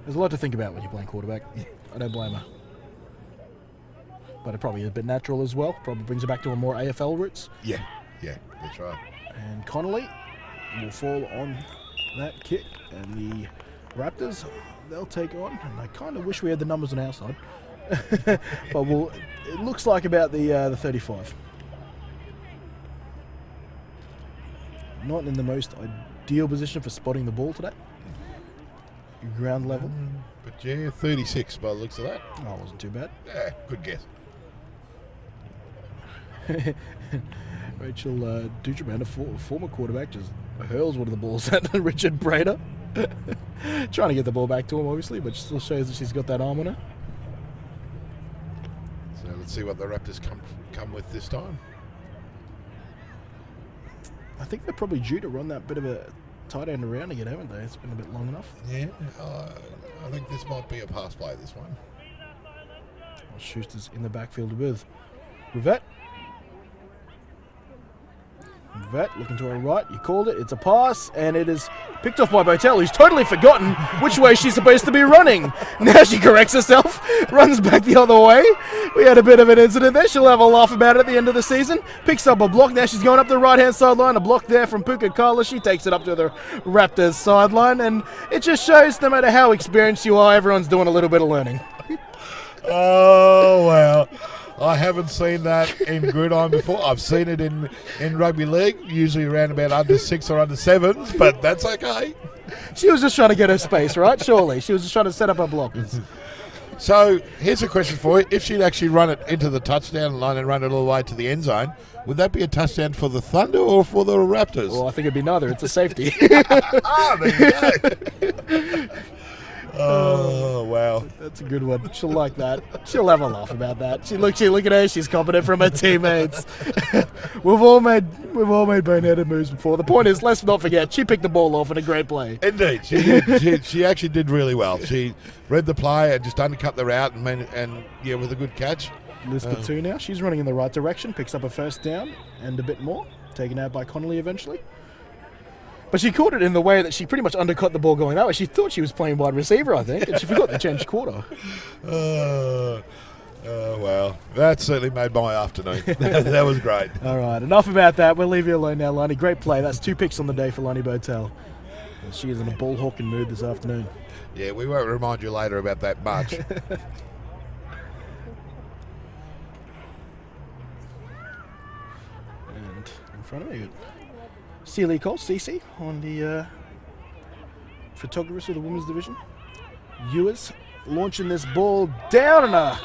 There's a lot to think about when you're playing quarterback. I don't blame her. But it probably is a bit natural as well. Probably brings her back to her more AFL roots. Yeah, that's right. And Connolly will fall on that kick, and the Raptors, they'll take on, and I kind of wish we had the numbers on our side. But it looks like about the 35. Not in the most ideal position for spotting the ball today. Ground level. But yeah, 36 by the looks of that. Oh, it wasn't too bad. Yeah, good guess. Rachel Dutraman, a former quarterback, just hurls one of the balls at Richard Brader. Trying to get the ball back to him, obviously, but still shows that she's got that arm on her. So let's see what the Raptors come with this time. I think they're probably due to run that bit of a tight end around again, haven't they? It's been a bit long enough. Yeah, I think this might be a pass play, this one. Schuster's in the backfield with Rivette. Rivette looking to her right. You called it. It's a pass, and it is picked off by Botel, who's totally forgotten which way she's supposed to be running. Now she corrects herself, runs back the other way. We had a bit of an incident there. She'll have a laugh about it at the end of the season. Picks up a block. Now she's going up the right-hand sideline. A block there from Puka Kala. She takes it up to the Raptors sideline, and it just shows no matter how experienced you are, everyone's doing a little bit of learning. Oh, wow. I haven't seen that in Gridiron before. I've seen it in rugby league, usually around about under 6 or under 7s, but that's okay. She was just trying to get her space, right? Surely. She was just trying to set up her blockers. So here's a question for you. If she'd actually run it into the touchdown line and run it all the way to the end zone, would that be a touchdown for the Thunder or for the Raptors? Well, I think it'd be neither. It's a safety. There you go. Oh, wow. That's a good one. She'll like that. She'll have a laugh about that. Look at her. She's confident from her teammates. We've all made boneheaded moves before. The point is, let's not forget, she picked the ball off in a great play. Indeed, she did. She actually did really well. She read the play and just undercut the route and with a good catch. Liz Patu now. She's running in the right direction. Picks up a first down and a bit more. Taken out by Connolly eventually. But she caught it in the way that she pretty much undercut the ball going that way. She thought she was playing wide receiver, I think, and she forgot to change quarter. Well, that certainly made my afternoon. That was great. All right, enough about that. We'll leave you alone now, Lonnie. Great play. That's 2 picks on the day for Lonnie Botel. She is in a ball hawking mood this afternoon. Yeah, we won't remind you later about that much. And in front of me, Celie Cole, Cece, on the photographers of the women's division. Ewers launching this ball down, and a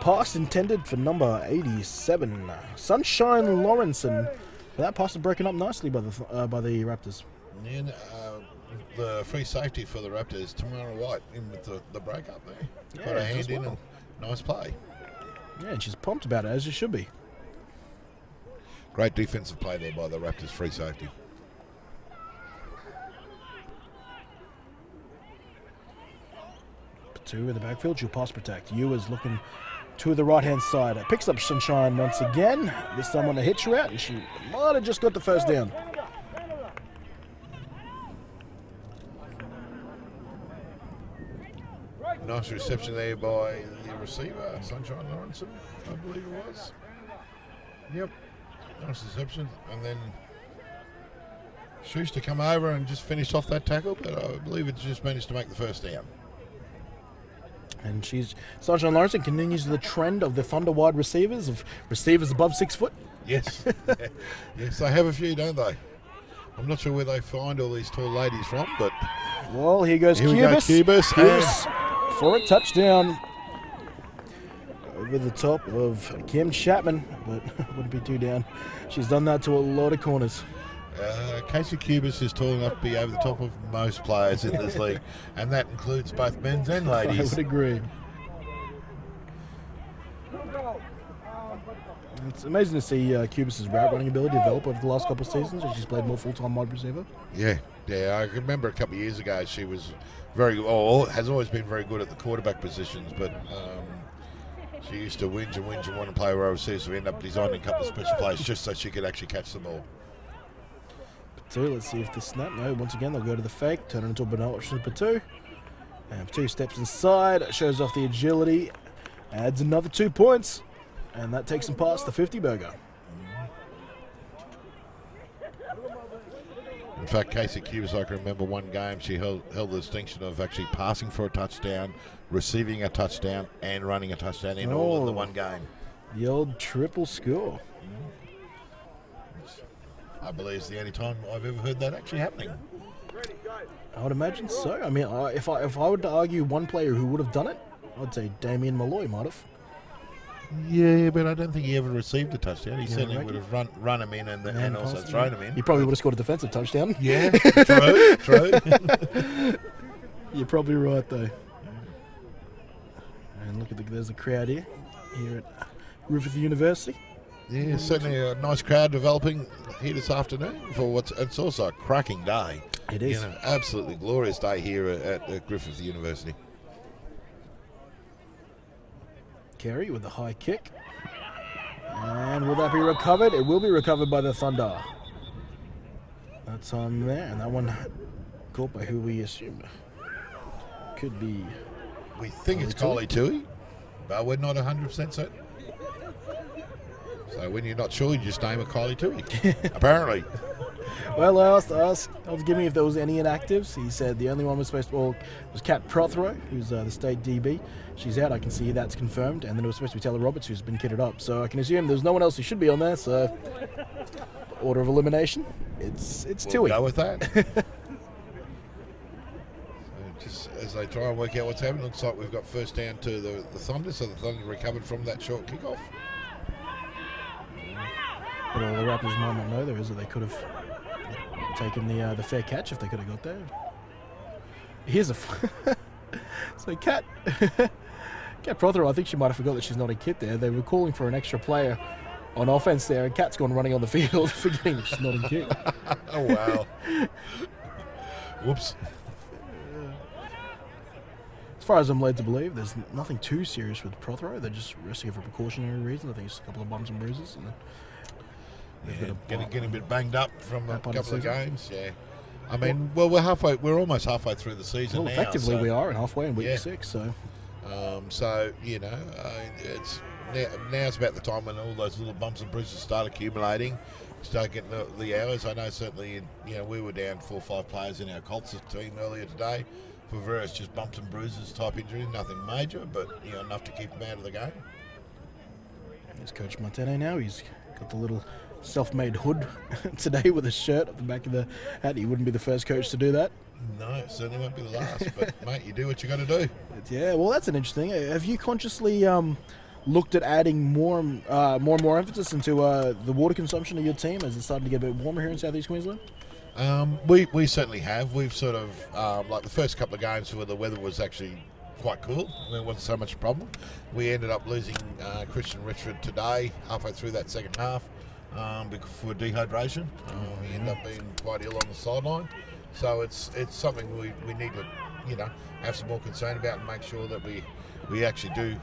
pass intended for number 87, Sunshine Lawrenson. That pass is broken up nicely by the Raptors. And the free safety for the Raptors, Tamara White, in with the break up there. Got a hand in and nice play. Yeah, and she's pumped about it, as she should be. Great defensive play there by the Raptors free safety. Two in the backfield, she'll pass protect. Ewers looking to the right-hand side. Picks up Sunshine once again. This time on a hitch route, and she might have just got the first down. Nice reception there by the receiver, Sunshine Lawrenson, I believe it was. Yep, nice reception. And then Schuster come over and just finished off that tackle, but I believe it's just managed to make the first down. And Sunshine Lawrenson continues the trend of the Thunder wide receivers, of receivers above 6 foot. Yes. Yes, they have a few, don't they? I'm not sure where they find all these tall ladies from, but... Well, here goes Here we go, Cubis. Cubis. For a touchdown. Over the top of Kim Chapman, but wouldn't be too down. She's done that to a lot of corners. Casey Cubis is tall enough to be over the top of most players in this league, and that includes both men's and ladies. I would agree. It's amazing to see Cubis' route running ability develop over the last couple of seasons as she's played more full-time wide receiver. Yeah. I remember a couple of years ago she was has always been very good at the quarterback positions, but she used to whinge and want to play wide receiver, so we ended up designing a couple of special plays just so she could actually catch the ball. Patu, let's see if this snap. No, once again they'll go to the fake, turn it into a banana option to Patu. And Patu steps inside, shows off the agility, adds another 2 points, and that takes him past the 50 burger. In fact, Casey Cubes, I can remember one game, she held the distinction of actually passing for a touchdown, receiving a touchdown, and running a touchdown in all in the one game. The old triple score. I believe it's the only time I've ever heard that actually happening. I would imagine so. I mean, if I were to argue one player who would have done it, I'd say Damien Malloy might have. Yeah, but I don't think he ever received a touchdown. He certainly reckon? would have run him in and also thrown him in. He probably would have scored a defensive touchdown. Yeah, true. You're probably right, though. And look at there's a crowd here at Griffith University. Yeah, certainly a nice crowd developing here this afternoon for it's also a cracking day. It is. You know, absolutely glorious day here at Griffith University. Carey with the high kick. And will that be recovered? It will be recovered by the Thunder. That's on there, and that one caught by who we assume could be. We think it's Coley Tui, but we're not 100% certain. So when you're not sure, you just name a Kylie Tui. Apparently. Well, I was giving me if there was any inactives. He said the only one was was Kat Prothero, who's the state DB. She's out. I can see that's confirmed. And then it was supposed to be Taylor Roberts, who's been kitted up. So I can assume there's no one else who should be on there. So order of elimination, it's We'll Tui. go with that. So just as they try and work out what's happening, looks like we've got first down to the Thunder. So the Thunder recovered from that short kickoff. But all the Raptors might not know there is that they could have taken the fair catch if they could have got there. Here's a so Kat Prothero, I think she might have forgot that she's not a kit there. They were calling for an extra player on offense there, and Kat's gone running on the field, forgetting that she's not in kit. Oh wow! Whoops. As far as I'm led to believe, there's nothing too serious with Prothero. They're just resting her for precautionary reasons. I think it's a couple of bumps and bruises. And Getting a bit banged up from a couple of season. games. Yeah, I mean, well, we're almost halfway through the season now. Effectively so, we are, and halfway in week 6. So, so you know, it's now's about the time when all those little bumps and bruises start accumulating, start getting the hours. I know certainly, we were down 4 or 5 players in our Colts team earlier today for various just bumps and bruises type injuries, nothing major, but enough to keep them out of the game. There's Coach Montano now. He's got the little self-made hood today with a shirt at the back of the hat. He wouldn't be the first coach to do that. No, certainly won't be the last. But mate, you do what you got to do. Yeah, well, that's an interesting. Have you consciously looked at adding more and more emphasis into the water consumption of your team as it's starting to get a bit warmer here in Southeast Queensland? We certainly have. We've sort of like the first couple of games where the weather was actually quite cool. There wasn't so much a problem. We ended up losing Christian Richford today, halfway through that second half. For dehydration, he ended up being quite ill on the sideline. So it's something we need to have some more concern about and make sure that we actually do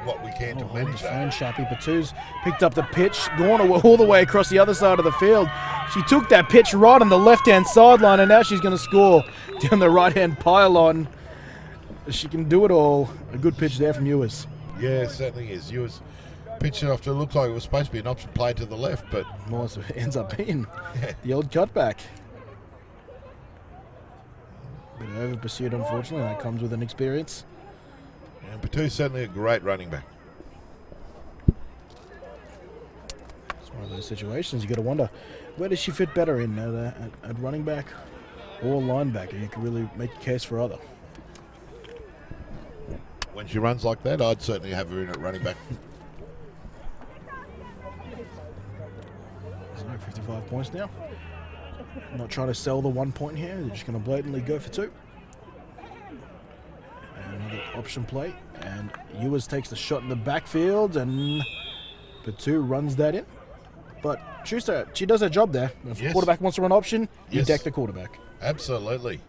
what we can to manage that. Shappy Patu's picked up the pitch, gone all the way across the other side of the field. She took that pitch right on the left-hand sideline, and now she's going to score down the right-hand pylon. She can do it all. A good pitch there from Ewers. Yeah, it certainly is. Ewers pitched it off to look like it was supposed to be an option play to the left, but Morris ends up being the old cutback. Bit over pursuit, unfortunately. That comes with an experience. And Patu's certainly a great running back. It's one of those situations you got to wonder, where does she fit better in, at running back or linebacker? You can really make a case for either. When she runs like that, I'd certainly have her in at running back. 55 points now. Not trying to sell the 1 point here. They're just going to blatantly go for 2. And another option play. And Ewers takes the shot in the backfield, and Patu runs that in. But Schuster, she does her job there. If the quarterback wants to run option, you deck the quarterback. Absolutely.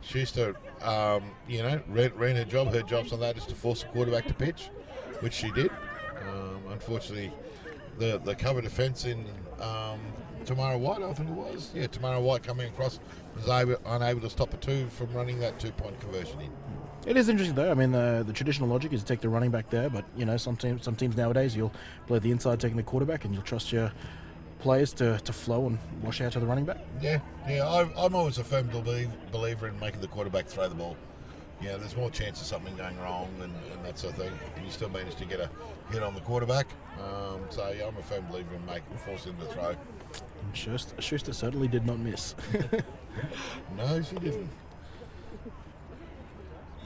Schuster, ran her job. Her job's on that is to force the quarterback to pitch, which she did. Unfortunately, the cover defense in Tamara White, I think it was. Yeah, Tamara White coming across was unable to stop the 2 from running that 2-point conversion in. It is interesting though. I mean, the traditional logic is to take the running back there, but some teams nowadays you'll play the inside taking the quarterback, and you'll trust your players to flow and wash out to the running back. Yeah. I'm always a firm believer in making the quarterback throw the ball. Yeah, there's more chance of something going wrong and that sort of thing. And you still manage to get a hit on the quarterback. So yeah, I'm a firm believer in forcing him to throw. Schuster certainly did not miss. No, she didn't.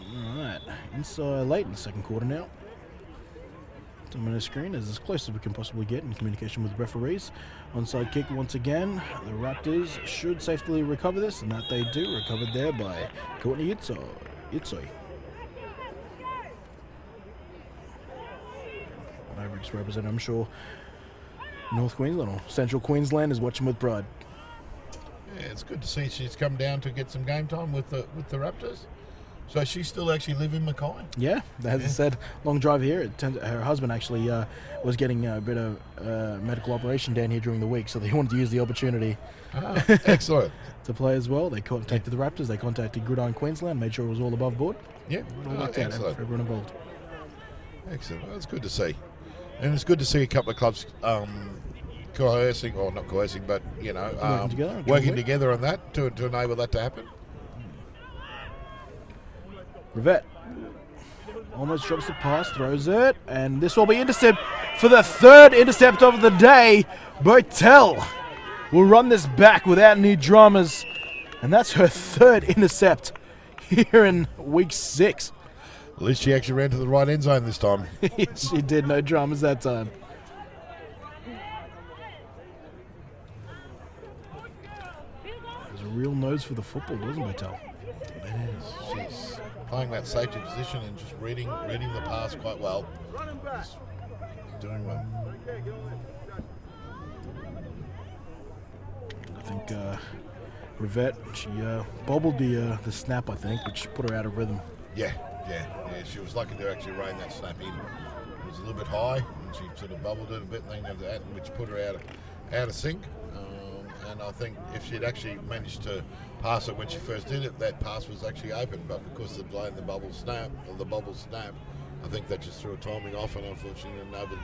All right, inside late in the second quarter now. On the screen is as close as we can possibly get in communication with referees. Onside kick once again. The Raptors should safely recover this, and that they do. Recovered there by Courtney Itsoy. Mavericks represent, I'm sure, North Queensland or Central Queensland is watching with pride. Yeah, it's good to see she's come down to get some game time with the Raptors. So she still actually live in Mackay? Yeah, as I said, long drive here. It turns out her husband actually was getting a bit of medical operation down here during the week, so they wanted to use the opportunity. Excellent. To play as well. They contacted the Raptors, they contacted Gridiron Queensland, made sure it was all above board. Yeah, All worked out excellent. for everyone involved. Excellent. Well, it's good to see. And it's good to see a couple of clubs coercing, or not coercing, but, working together on that to enable that to happen. Rivette almost drops the pass, throws it, and this will be intercepted for the third intercept of the day. Botel will run this back without any dramas, and that's her third intercept here in week 6. At least she actually ran to the right end zone this time. Yes, she did. No dramas that time. There's a real nose for the football, doesn't Botel? It is. She's playing that safety position and just reading the pass quite well. She's doing well. I think Rivette, she bobbled the snap, I think, which put her out of rhythm. Yeah. She was lucky to actually rein that snap in. It was a little bit high, and she sort of bubbled it a bit, and that, which put her out of sync. And I think if she'd actually managed to pass it when she first did it, that pass was actually open. But because of the bubble snap, I think that just threw her timing off, and unfortunately enabled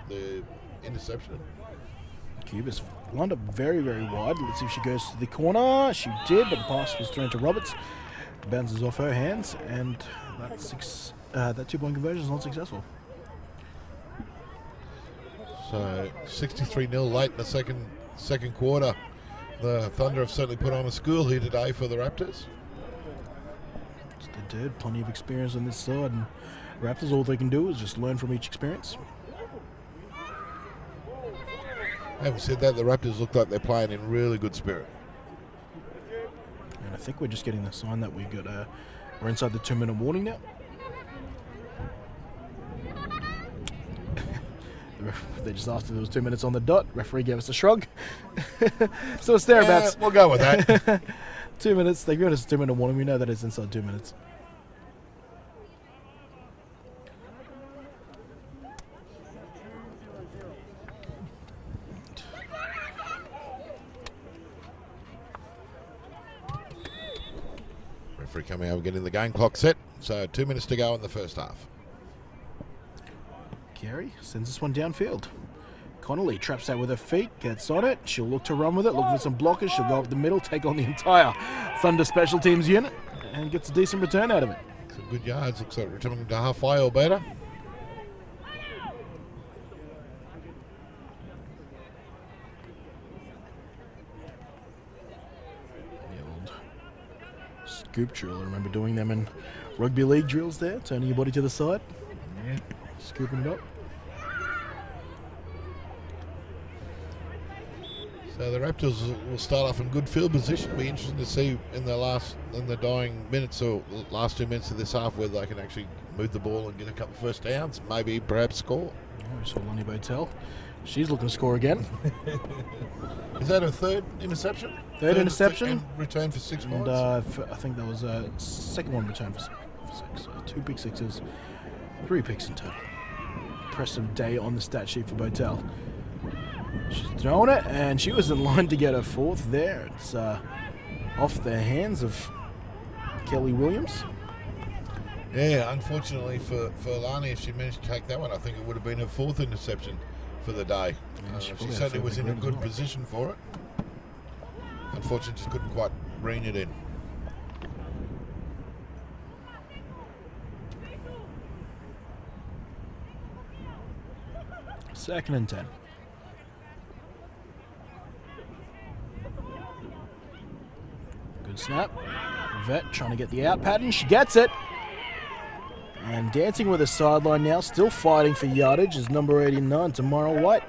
the interception. Cubis lined up very, very wide. Let's see if she goes to the corner. She did, but the pass was thrown to Roberts. Bounces off her hands, and that 2-point conversion is not successful. So 63-0 late in the second quarter. The Thunder have certainly put on a school here today for the Raptors. Yes, they did. Plenty of experience on this side, and Raptors, all they can do is just learn from each experience. Having said that, the Raptors look like they're playing in really good spirit. And I think we're just getting the sign that we're inside the 2-minute warning now. They just asked if there was 2 minutes on the dot. Referee gave us a shrug. So it's thereabouts. We'll go with that. 2 minutes. They gave us a 2-minute warning. We know that it's inside 2 minutes. Referee coming over, getting the game clock set. So 2 minutes to go in the first half. Carey sends this one downfield. Connolly traps out with her feet, gets on it. She'll look to run with it, look for some blockers. She'll go up the middle, take on the entire Thunder special teams unit, and gets a decent return out of it. Some good yards. Looks like returning to halfway or better. The old scoop drill. I remember doing them in rugby league drills there, turning your body to the side. Yeah. Scooping it up. So the Raptors will start off in good field position. It'll be interesting to see in the dying minutes or last 2 minutes of this half whether they can actually move the ball and get a couple of first downs, maybe perhaps score. Oh, we saw Lonnie Botel. She's looking to score again. Is that her third interception? Third interception. And return for 6 And points. I think that was a second one return for 6. 2 pick sixes, 3 picks in total. Impressive day on the stat sheet for Botel. She's throwing it, and she was in line to get her fourth there. It's off the hands of Kelly Williams. Yeah, unfortunately for Lani, if she managed to take that one, I think it would have been her fourth interception for the day. Yeah, she She probably had certainly a was in a fair bit good as well. position for it. Unfortunately, just couldn't quite rein it in. Second and 10. Good snap. Vet trying to get the out pattern. She gets it. And dancing with the sideline now. Still fighting for yardage is number 89, Tamara White.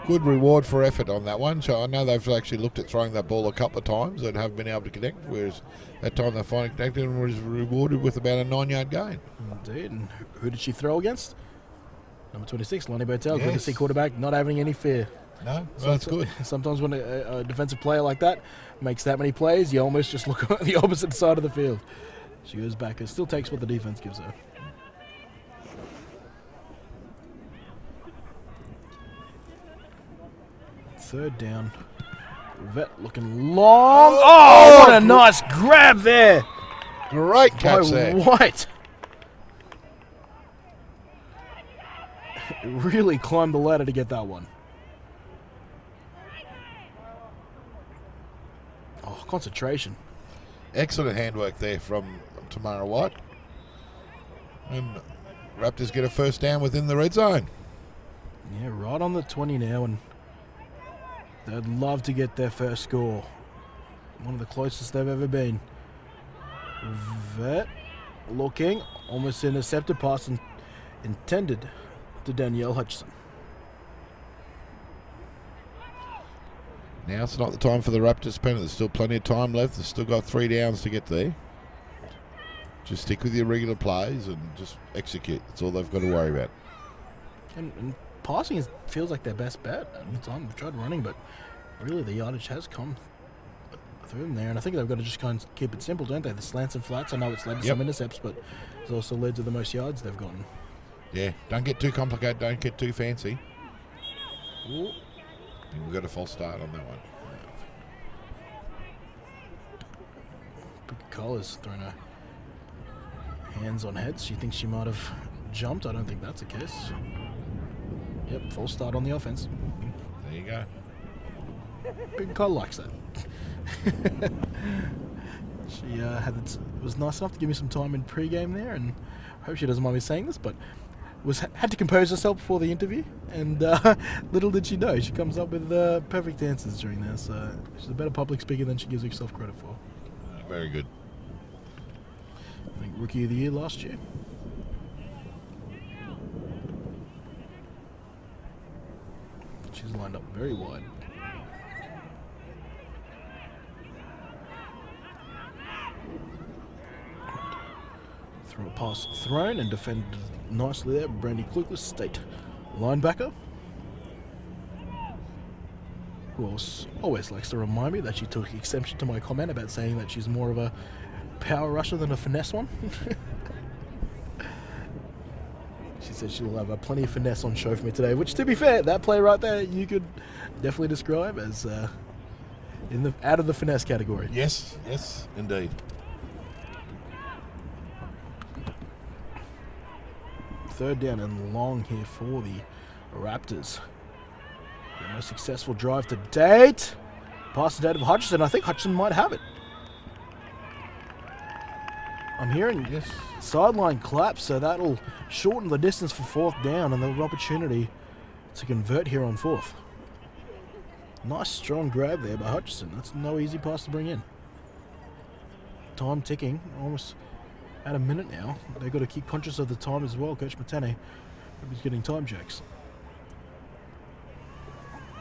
Good reward for effort on that one. So I know they've actually looked at throwing that ball a couple of times and haven't been able to connect, whereas that time they finally connected and was rewarded with about a 9-yard gain. Indeed. And who did she throw against? Number 26, Lonnie Bertel. Good to Yes. see quarterback not having any fear. No, well, that's good. Sometimes when a defensive player like that makes that many plays, you almost just look on the opposite side of the field. She goes back and still takes what the defense gives her. Third down. Vet looking long. Oh, what a nice grab there Great catch by there. White. Really climbed the ladder to get that one. Oh, concentration. Excellent handwork there from Tamara White. And Raptors get a first down within the red zone. Yeah, right on the 20 now, and they'd love to get their first score. One of the closest they've ever been. Vet looking, almost intercepted, pass intended to Danielle Hutchison. Now it's not the time for the Raptors pen. There's still plenty of time left. They've still got 3 downs to get there. Just stick with your regular plays and just execute. That's all they've got to worry about. And passing feels like their best bet at the time. We've tried running, but really the yardage has come through them there. And I think they've got to just kind of keep it simple, don't they? The slants and flats, I know it's led to some intercepts, but it's also led to the most yards they've gotten. Yeah, don't get too complicated. Don't get too fancy. Ooh. And we've got a false start on that one. Big Collar's thrown her hands on heads. She thinks she might have jumped. I don't think that's the case. Yep, false start on the offense. There you go. Big Collar likes that. She was nice enough to give me some time in pre-game there, and I hope she doesn't mind me saying this, but had to compose herself before the interview, and little did she know, she comes up with perfect answers during this. She's a better public speaker than she gives herself credit for. Very good. I think Rookie of the Year last year. She's lined up very wide. Throw a pass thrown and defended nicely there. Brandy Klukless, State linebacker. Who always likes to remind me that she took exception to my comment about saying that she's more of a power rusher than a finesse one. She said she will have plenty of finesse on show for me today, which, to be fair, that play right there you could definitely describe as out of the finesse category. Yes, indeed. Third down and long here for the Raptors. The most successful drive to date. Pass it out of Hutchison. I think Hutchison might have it. I'm hearing sideline claps, so that'll shorten the distance for fourth down and the opportunity to convert here on fourth. Nice strong grab there by Hutchison. That's no easy pass to bring in. Time ticking, almost at a minute now. They've got to keep conscious of the time as well. Coach Matane, he's getting time checks.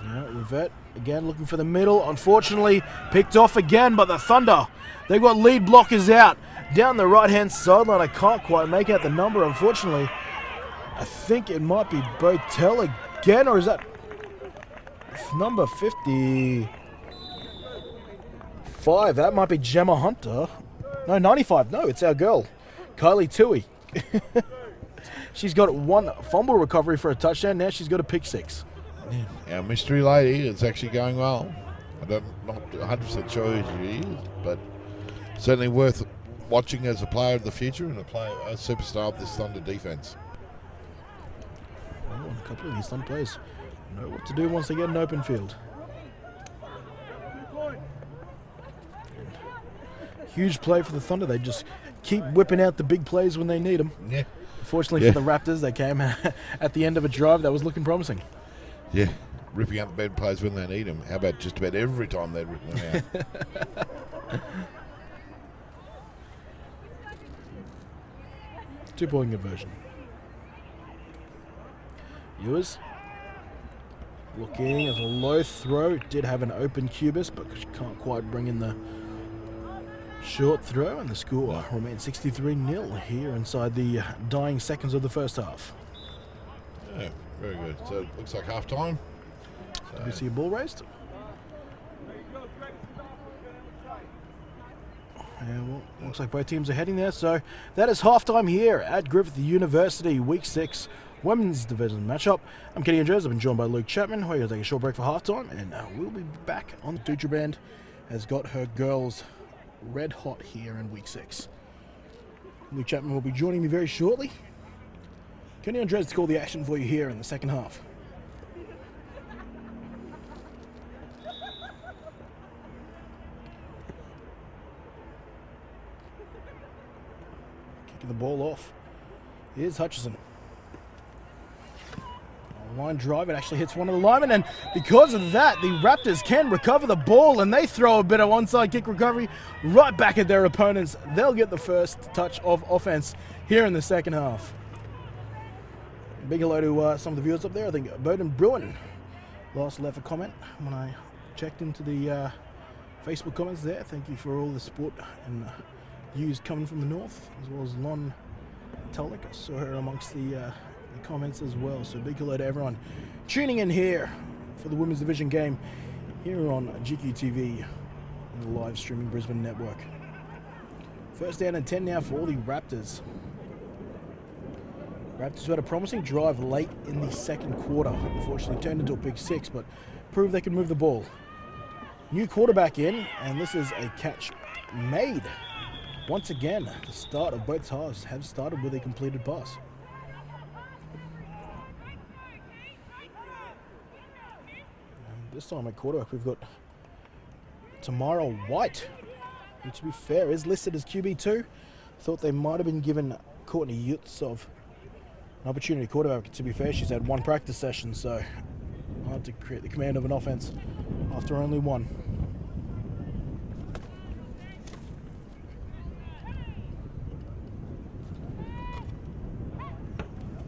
Yeah, Rivette again looking for the middle. Unfortunately, picked off again by the Thunder. They've got lead blockers out down the right-hand sideline. I can't quite make out the number, unfortunately. I think it might be Botel again, or is that number 55? That might be Gemma Hunter. No, 95. No, it's our girl, Kylie Tui. She's got one fumble recovery for a touchdown. Now she's got a pick six. Yeah. Our mystery lady is actually going well. I'm not 100% sure who she is, but certainly worth watching as a player of the future and a superstar of this Thunder defense. Oh, and a couple of these Thunder players know what to do once they get an open field. Huge play for the Thunder. They just keep whipping out the big plays when they need them. Yeah. Fortunately for the Raptors, they came at the end of a drive that was looking promising. Yeah, ripping up bad plays when they need them. How about just about every time they'd rip them out? 2-point conversion. Ewers looking at a low throw. Did have an open Cubis, but can't quite bring in the short throw, and the score remains 63-0 here inside the dying seconds of the first half. Yeah, very good. So it looks like half time. So we see a ball raised. And well, looks like both teams are heading there. So that is halftime here at Griffith University, Week 6 Women's Division matchup. I'm Kenny Andres. I've been joined by Luke Chapman. We're going to take a short break for halftime, and we'll be back on. The Dutra Band has got her girls red hot here in Week 6. Luke Chapman will be joining me very shortly. Kenny Andres to call the action for you here in the second half. Kicking the ball off. Here's Hutchison. Line drive, it actually hits one of the linemen, and because of that, the Raptors can recover the ball, and they throw a bit of onside kick recovery right back at their opponents. They'll get the first touch of offense here in the second half. Big hello to some of the viewers up there. I think Bowden Bruin last left a comment when I checked into the Facebook comments there. Thank you for all the support and views coming from the north, as well as Lon Tulloch. I saw her amongst the comments as well. So big hello to everyone tuning in here for the Women's Division game here on GQTV and the live streaming Brisbane network. First down and 10 now for all the Raptors. Raptors who had a promising drive late in the second quarter. Unfortunately turned into a big 6, but proved they could move the ball. New quarterback in, and this is a catch made. Once again, the start of both halves have started with a completed pass. This time at quarterback, we've got Tamara White, who, to be fair, is listed as QB2. Thought they might have been given Courtney Yutz of an opportunity quarterback. To be fair, she's had one practice session, so hard to create the command of an offense after only one.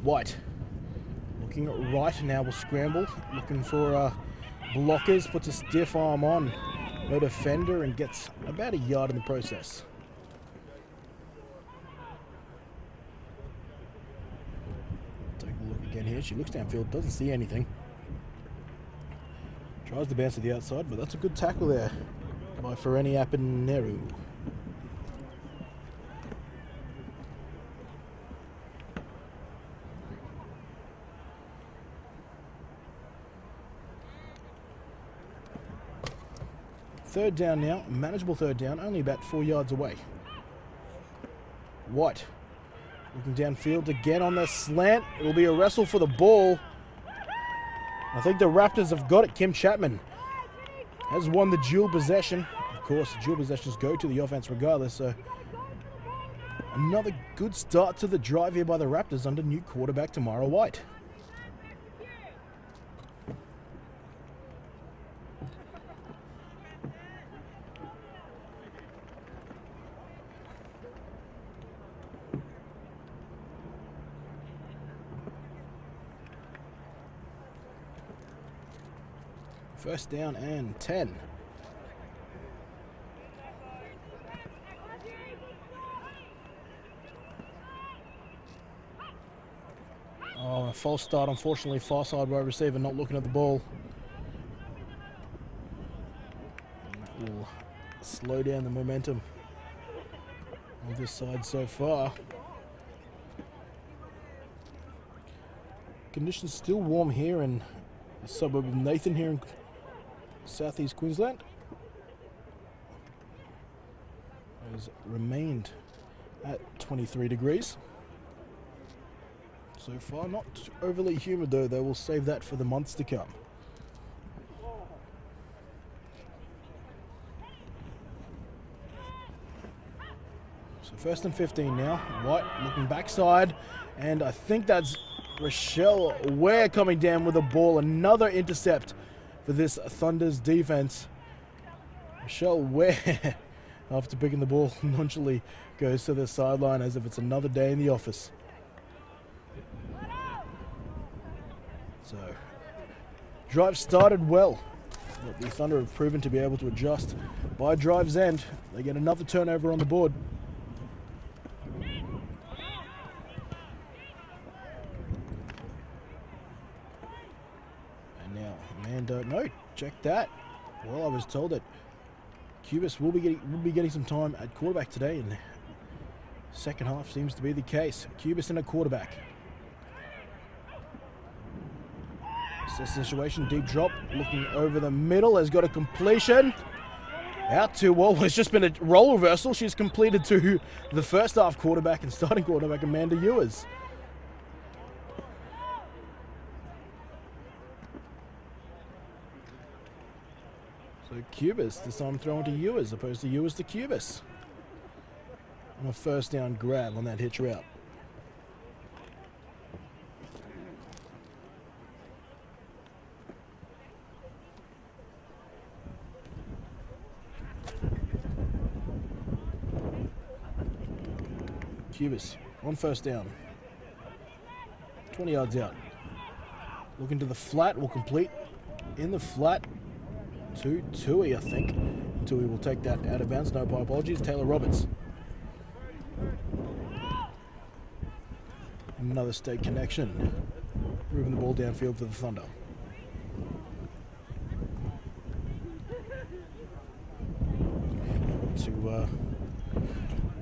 White looking right now, will scramble, looking for blockers, puts a stiff arm on no defender and gets about a yard in the process. Take a look again here. She looks downfield, doesn't see anything. Tries to bounce to the outside, but that's a good tackle there by Fereni Apineru. Third down now, manageable third down, only about 4 yards away. White looking downfield again on the slant. It will be a wrestle for the ball. I think the Raptors have got it. Kim Chapman has won the dual possession. Of course, dual possessions go to the offense regardless, so another good start to the drive here by the Raptors under new quarterback Tamara White. First down and 10. Oh, a false start, unfortunately. Far side wide receiver not looking at the ball. That will slow down the momentum on this side so far. Conditions still warm here in the suburb of Nathan here in southeast Queensland. Has remained at 23 degrees. So far, not overly humid though. They will save that for the months to come. So 1st and 15 now. White looking backside, and I think that's Rochelle Ware coming down with the ball. Another intercept for this Thunder's defense. Rochelle Ware, after picking the ball, nonchalantly goes to the sideline as if it's another day in the office. So, drive started well, but the Thunder have proven to be able to adjust by drive's end. They get another turnover on the board. And now, Amanda, no, check that. Well, I was told that Cubis will be getting some time at quarterback today, and the second half seems to be the case. Cubis in a quarterback. Assess the situation, deep drop, looking over the middle, has got a completion. Out to, well, it's just been a role reversal. She's completed to the first half quarterback and starting quarterback, Amanda Ewers. So Cubis, this time throwing to Ewers, as opposed to Ewers to Cubis. And a first down grab on that hitch route. Cubis on first down. 20 yards out. Looking to the flat, will complete in the flat to Tui, I think. Tui will take that out of bounds. No apologies. Taylor Roberts. Another state connection. Moving the ball downfield for the Thunder.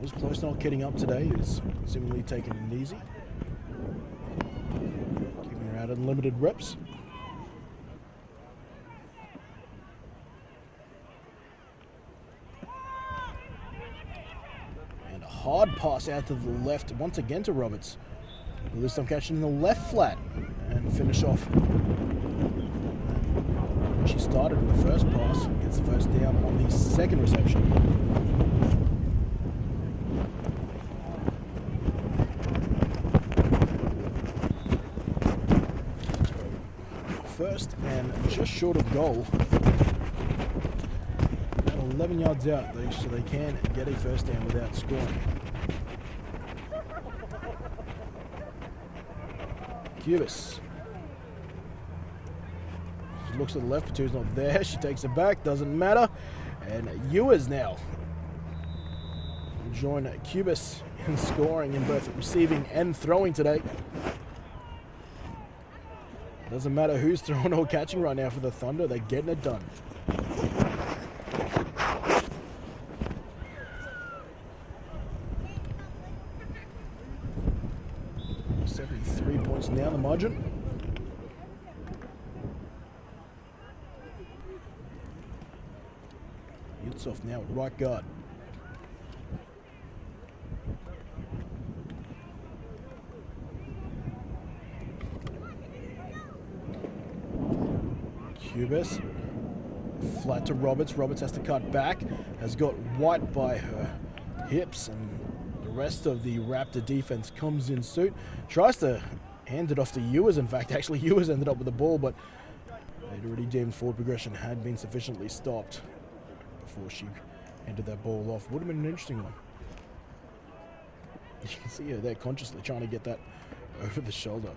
Was close, not getting up today. Is seemingly taking it easy. Keeping her out in limited reps. And a hard pass out to the left once again to Roberts. Well, this time catching in the left flat and finish off. She started in the first pass, gets the first down on the second reception. First and just short of goal. 11 yards out, so they can get a first down without scoring. Cubis. She looks to the left, but two's not there. She takes it back, doesn't matter. And Ewers now will join Cubis in scoring in both receiving and throwing today. Doesn't matter who's throwing or catching right now for the Thunder, they're getting it done. Now the margin. Yutsoff now at right guard. Cubis. Flat to Roberts. Roberts has to cut back. Has got White by her hips, and the rest of the Raptor defense comes in suit. Tries to hand it off to Ewers. In fact, actually Ewers ended up with the ball, but they'd already deemed forward progression had been sufficiently stopped before she handed that ball off. Would have been an interesting one. You can see her there consciously trying to get that over the shoulder.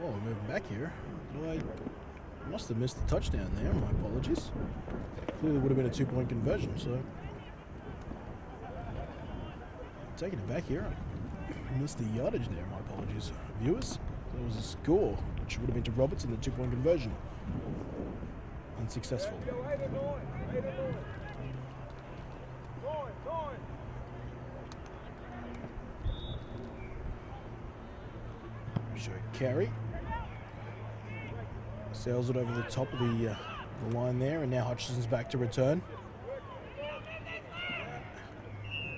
Oh, moving back here. Well, I must have missed the touchdown there. My apologies. Clearly would have been a 2-point conversion, so. Taking it back here. I missed the yardage there. My apologies. Viewers, there was a score, which would have been to Roberts in the 2-point conversion. Unsuccessful. Show carry. Sails it over the top of the line there, and now Hutchinson's back to return.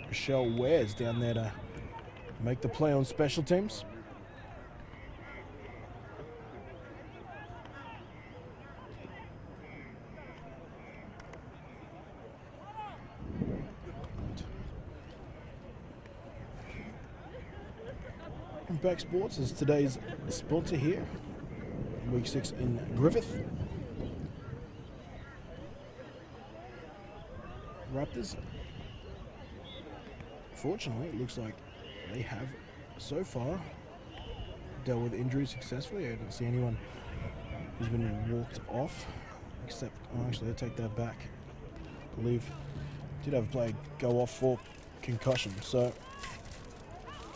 Rochelle Ware's down there to make the play on special teams. Impact Sports is today's sponsor here. Week 6 in Griffith. Raptors. Fortunately, it looks like they have so far dealt with injuries successfully. I don't see anyone who's been walked off, except, oh, actually, I take that back. I believe did have a player go off for concussion. So,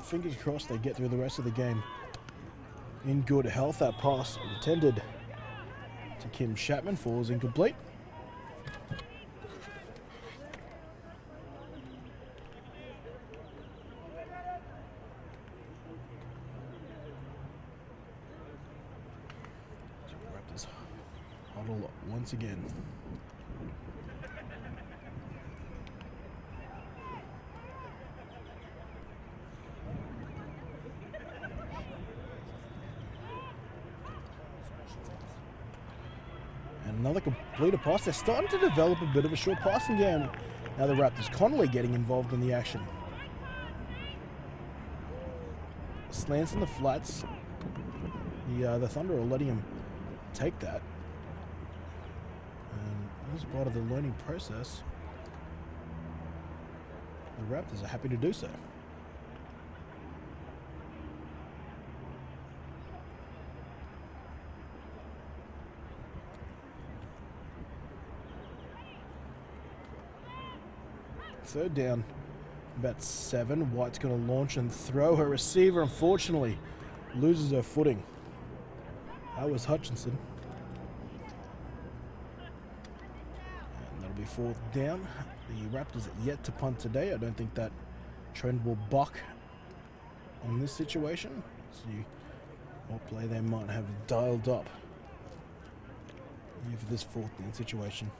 fingers crossed they get through the rest of the game in good health. That pass intended to Kim Chapman falls incomplete. Raptors huddle once again. Another completed pass. They're starting to develop a bit of a short passing game. Now the Raptors. Connolly getting involved in the action. Slants in the flats. The Thunder are letting him take that. And as part of the learning process, the Raptors are happy to do so. Third down, about 7. White's going to launch and throw. Her receiver, unfortunately, loses her footing. That was Hutchinson. And that'll be 4th down. The Raptors are yet to punt today. I don't think that trend will buck on this situation. See what play they might have dialed up here for this 4th down situation.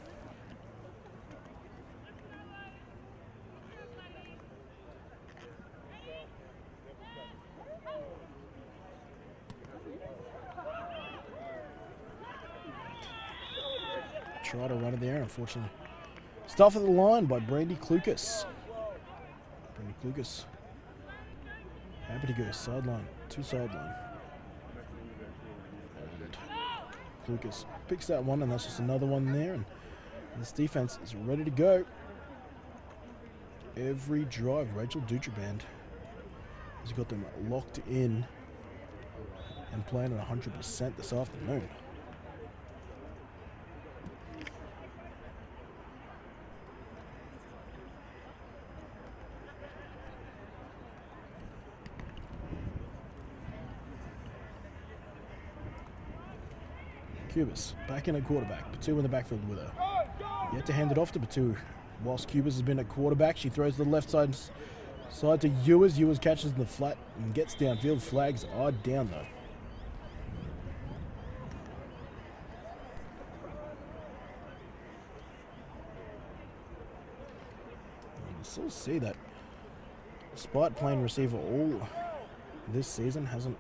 Try to run it there, unfortunately. Stuff at the line by Brandy Klukas. Brandy Klukas. Happy to go sideline to sideline. And Klukas picks that one, and that's just another one there. And this defense is ready to go. Every drive, Rachel Dutraband has got them locked in and playing at 100% this afternoon. Cubas back in at quarterback. Batu in the backfield with her. Yet to hand it off to Batu. Whilst Cubas has been at quarterback, she throws to the left side to Ewers. Ewers catches in the flat and gets downfield. Flags are down though. And you still see that despite playing receiver all this season, hasn't,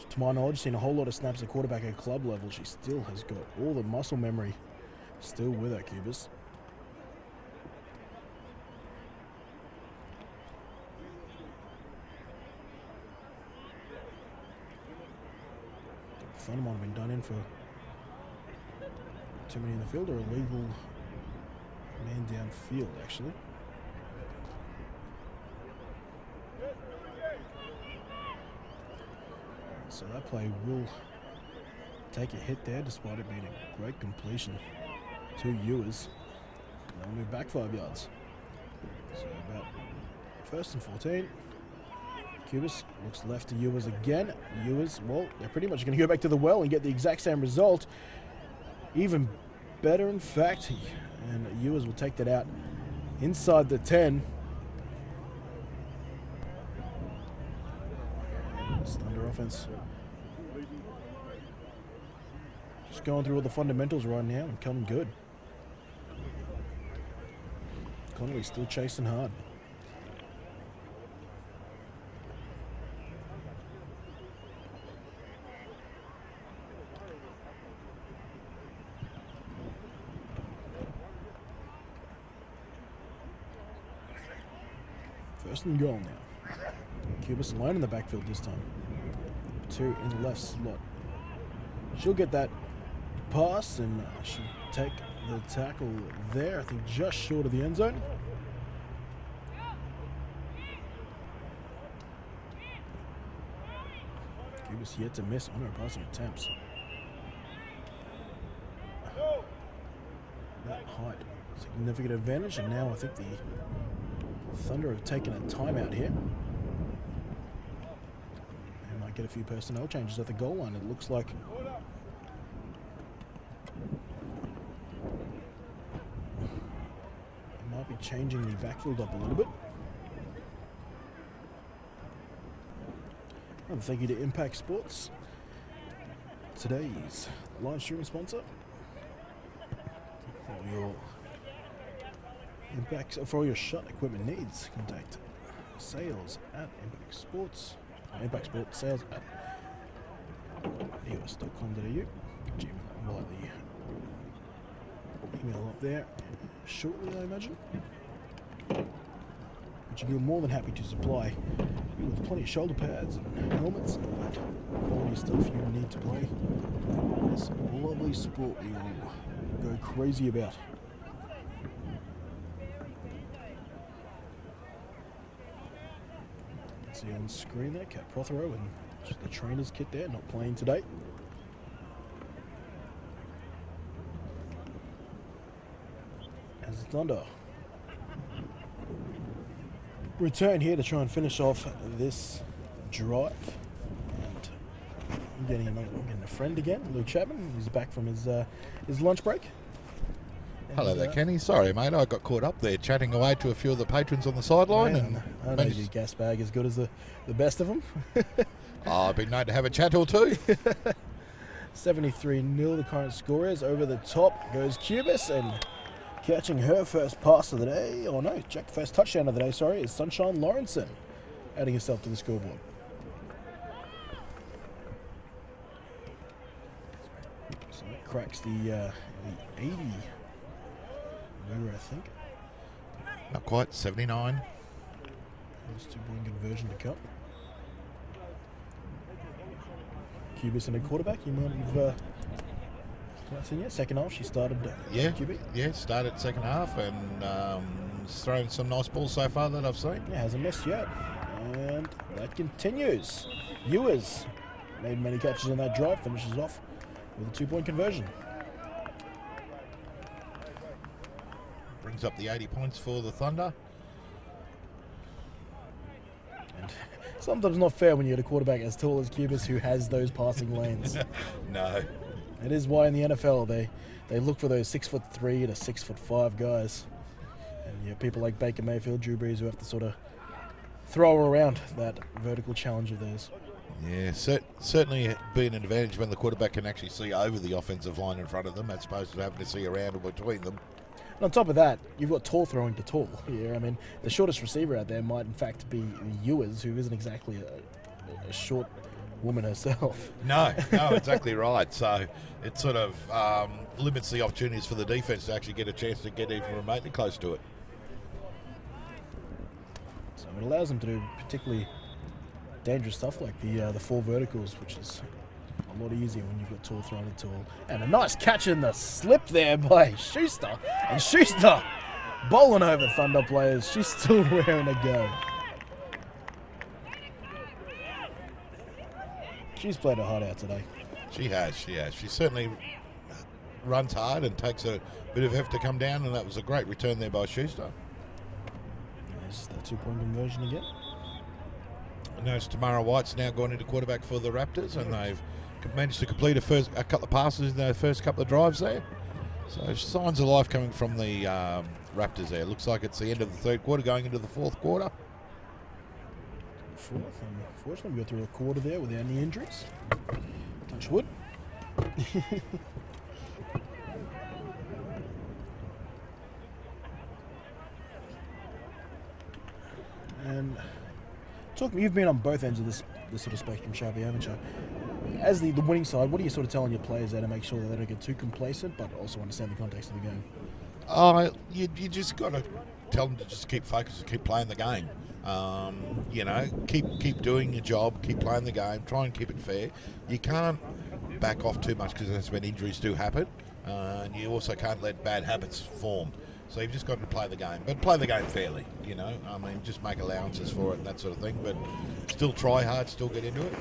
to my knowledge, seen a whole lot of snaps at quarterback at club level. She still has got all the muscle memory still with her, Cubas. Thunder might have been done in for too many in the field, or a legal man downfield, actually. So that play will take a hit there, despite it being a great completion to Ewers. They'll move back 5 yards. So about 1st and 14. Cubas looks left to Ewers again. Ewers, well, they're pretty much going to go back to the well and get the exact same result. Even better, in fact. And Ewers will take that out inside the 10. This Thunder offense just going through all the fundamentals right now and coming good. Connolly still chasing hard. First and goal now. Cubis alone in the backfield this time. 2 in the left slot. She'll get that pass and she'll take the tackle there, I think just short of the end zone. Cubis yet to miss on her passing attempts. That height, significant advantage, and now I think the Thunder have taken a timeout here. They might get a few personnel changes at the goal line, it looks like. They might be changing the backfield up a little bit. And thank you to Impact Sports, today's live streaming sponsor. For all your shut equipment needs, contact sales at Impact Sports, Impact Sports sales at eos.com.au. We'll have the email up there shortly, I imagine. Which you're more than happy to supply you with plenty of shoulder pads and helmets and all that quality stuff you need to play this lovely sport we all go crazy about. See on screen there, Kat Prothero and just the trainer's kit there, not playing today. As the Thunder return here to try and finish off this drive. And I'm getting a friend again, Luke Chapman. He's back from his lunch break. Hello there, Kenny. Sorry, mate, I got caught up there chatting away to a few of the patrons on the sideline. Man, I know your gas bag as good as the best of them. I've been known to have a chat or two. 73-0 the current score is. Over the top goes Cubis, and catching her first pass of the day, or no, first touchdown of the day, sorry, is Sunshine Lawrenson, adding herself to the scoreboard. So that cracks the 80 mover, I think. Not quite, 79. There's 2-point conversion to come. Cubis and a quarterback, you might have seen yet. Second half, she started QB. Yeah, started second half and thrown some nice balls so far that I've seen. Yeah, hasn't missed yet. And that continues. Ewers made many catches on that drive, finishes off with a 2-point conversion. Brings up the 80 points for the Thunder. And sometimes not fair when you get a quarterback as tall as Cubis who has those passing lanes. No. It is why in the NFL they look for those 6'3" to 6'5" guys. And people like Baker Mayfield, Drew Brees, who have to sort of throw around that vertical challenge of theirs. Yeah, certainly be an advantage when the quarterback can actually see over the offensive line in front of them as opposed to having to see around or between them. And on top of that, you've got tall throwing to tall here. I mean, the shortest receiver out there might in fact be Ewers, who isn't exactly a short woman herself. No, exactly right. So it sort of limits the opportunities for the defense to actually get a chance to get even remotely close to it. So it allows them to do particularly dangerous stuff like the 4 verticals, which is a lot easier when you've got tall throwing to tall. And a nice catch in the slip there by Schuster. And Schuster bowling over Thunder players. She's still raring to go. She's played her heart out today. She has. She certainly runs hard and takes a bit of effort to come down, and that was a great return there by Schuster. There's the 2-point conversion again. I notice Tamara White's now gone into quarterback for the Raptors, and they've managed to complete a couple of passes in their first couple of drives there. So signs of life coming from the Raptors there. Looks like it's the end of the third quarter, going into the fourth quarter. Fourth, and unfortunately we got through a quarter there without any injuries. Touch wood. And you've been on both ends of this sort of spectrum, Sharpie, haven't you? As the winning side, what are you sort of telling your players there to make sure that they don't get too complacent, but also understand the context of the game? You just got to tell them to just keep focused and keep playing the game. Keep doing your job, keep playing the game, try and keep it fair. You can't back off too much because that's when injuries do happen, and you also can't let bad habits form. So you've just got to play the game, but play the game fairly, just make allowances for it and that sort of thing, but still try hard, still get into it.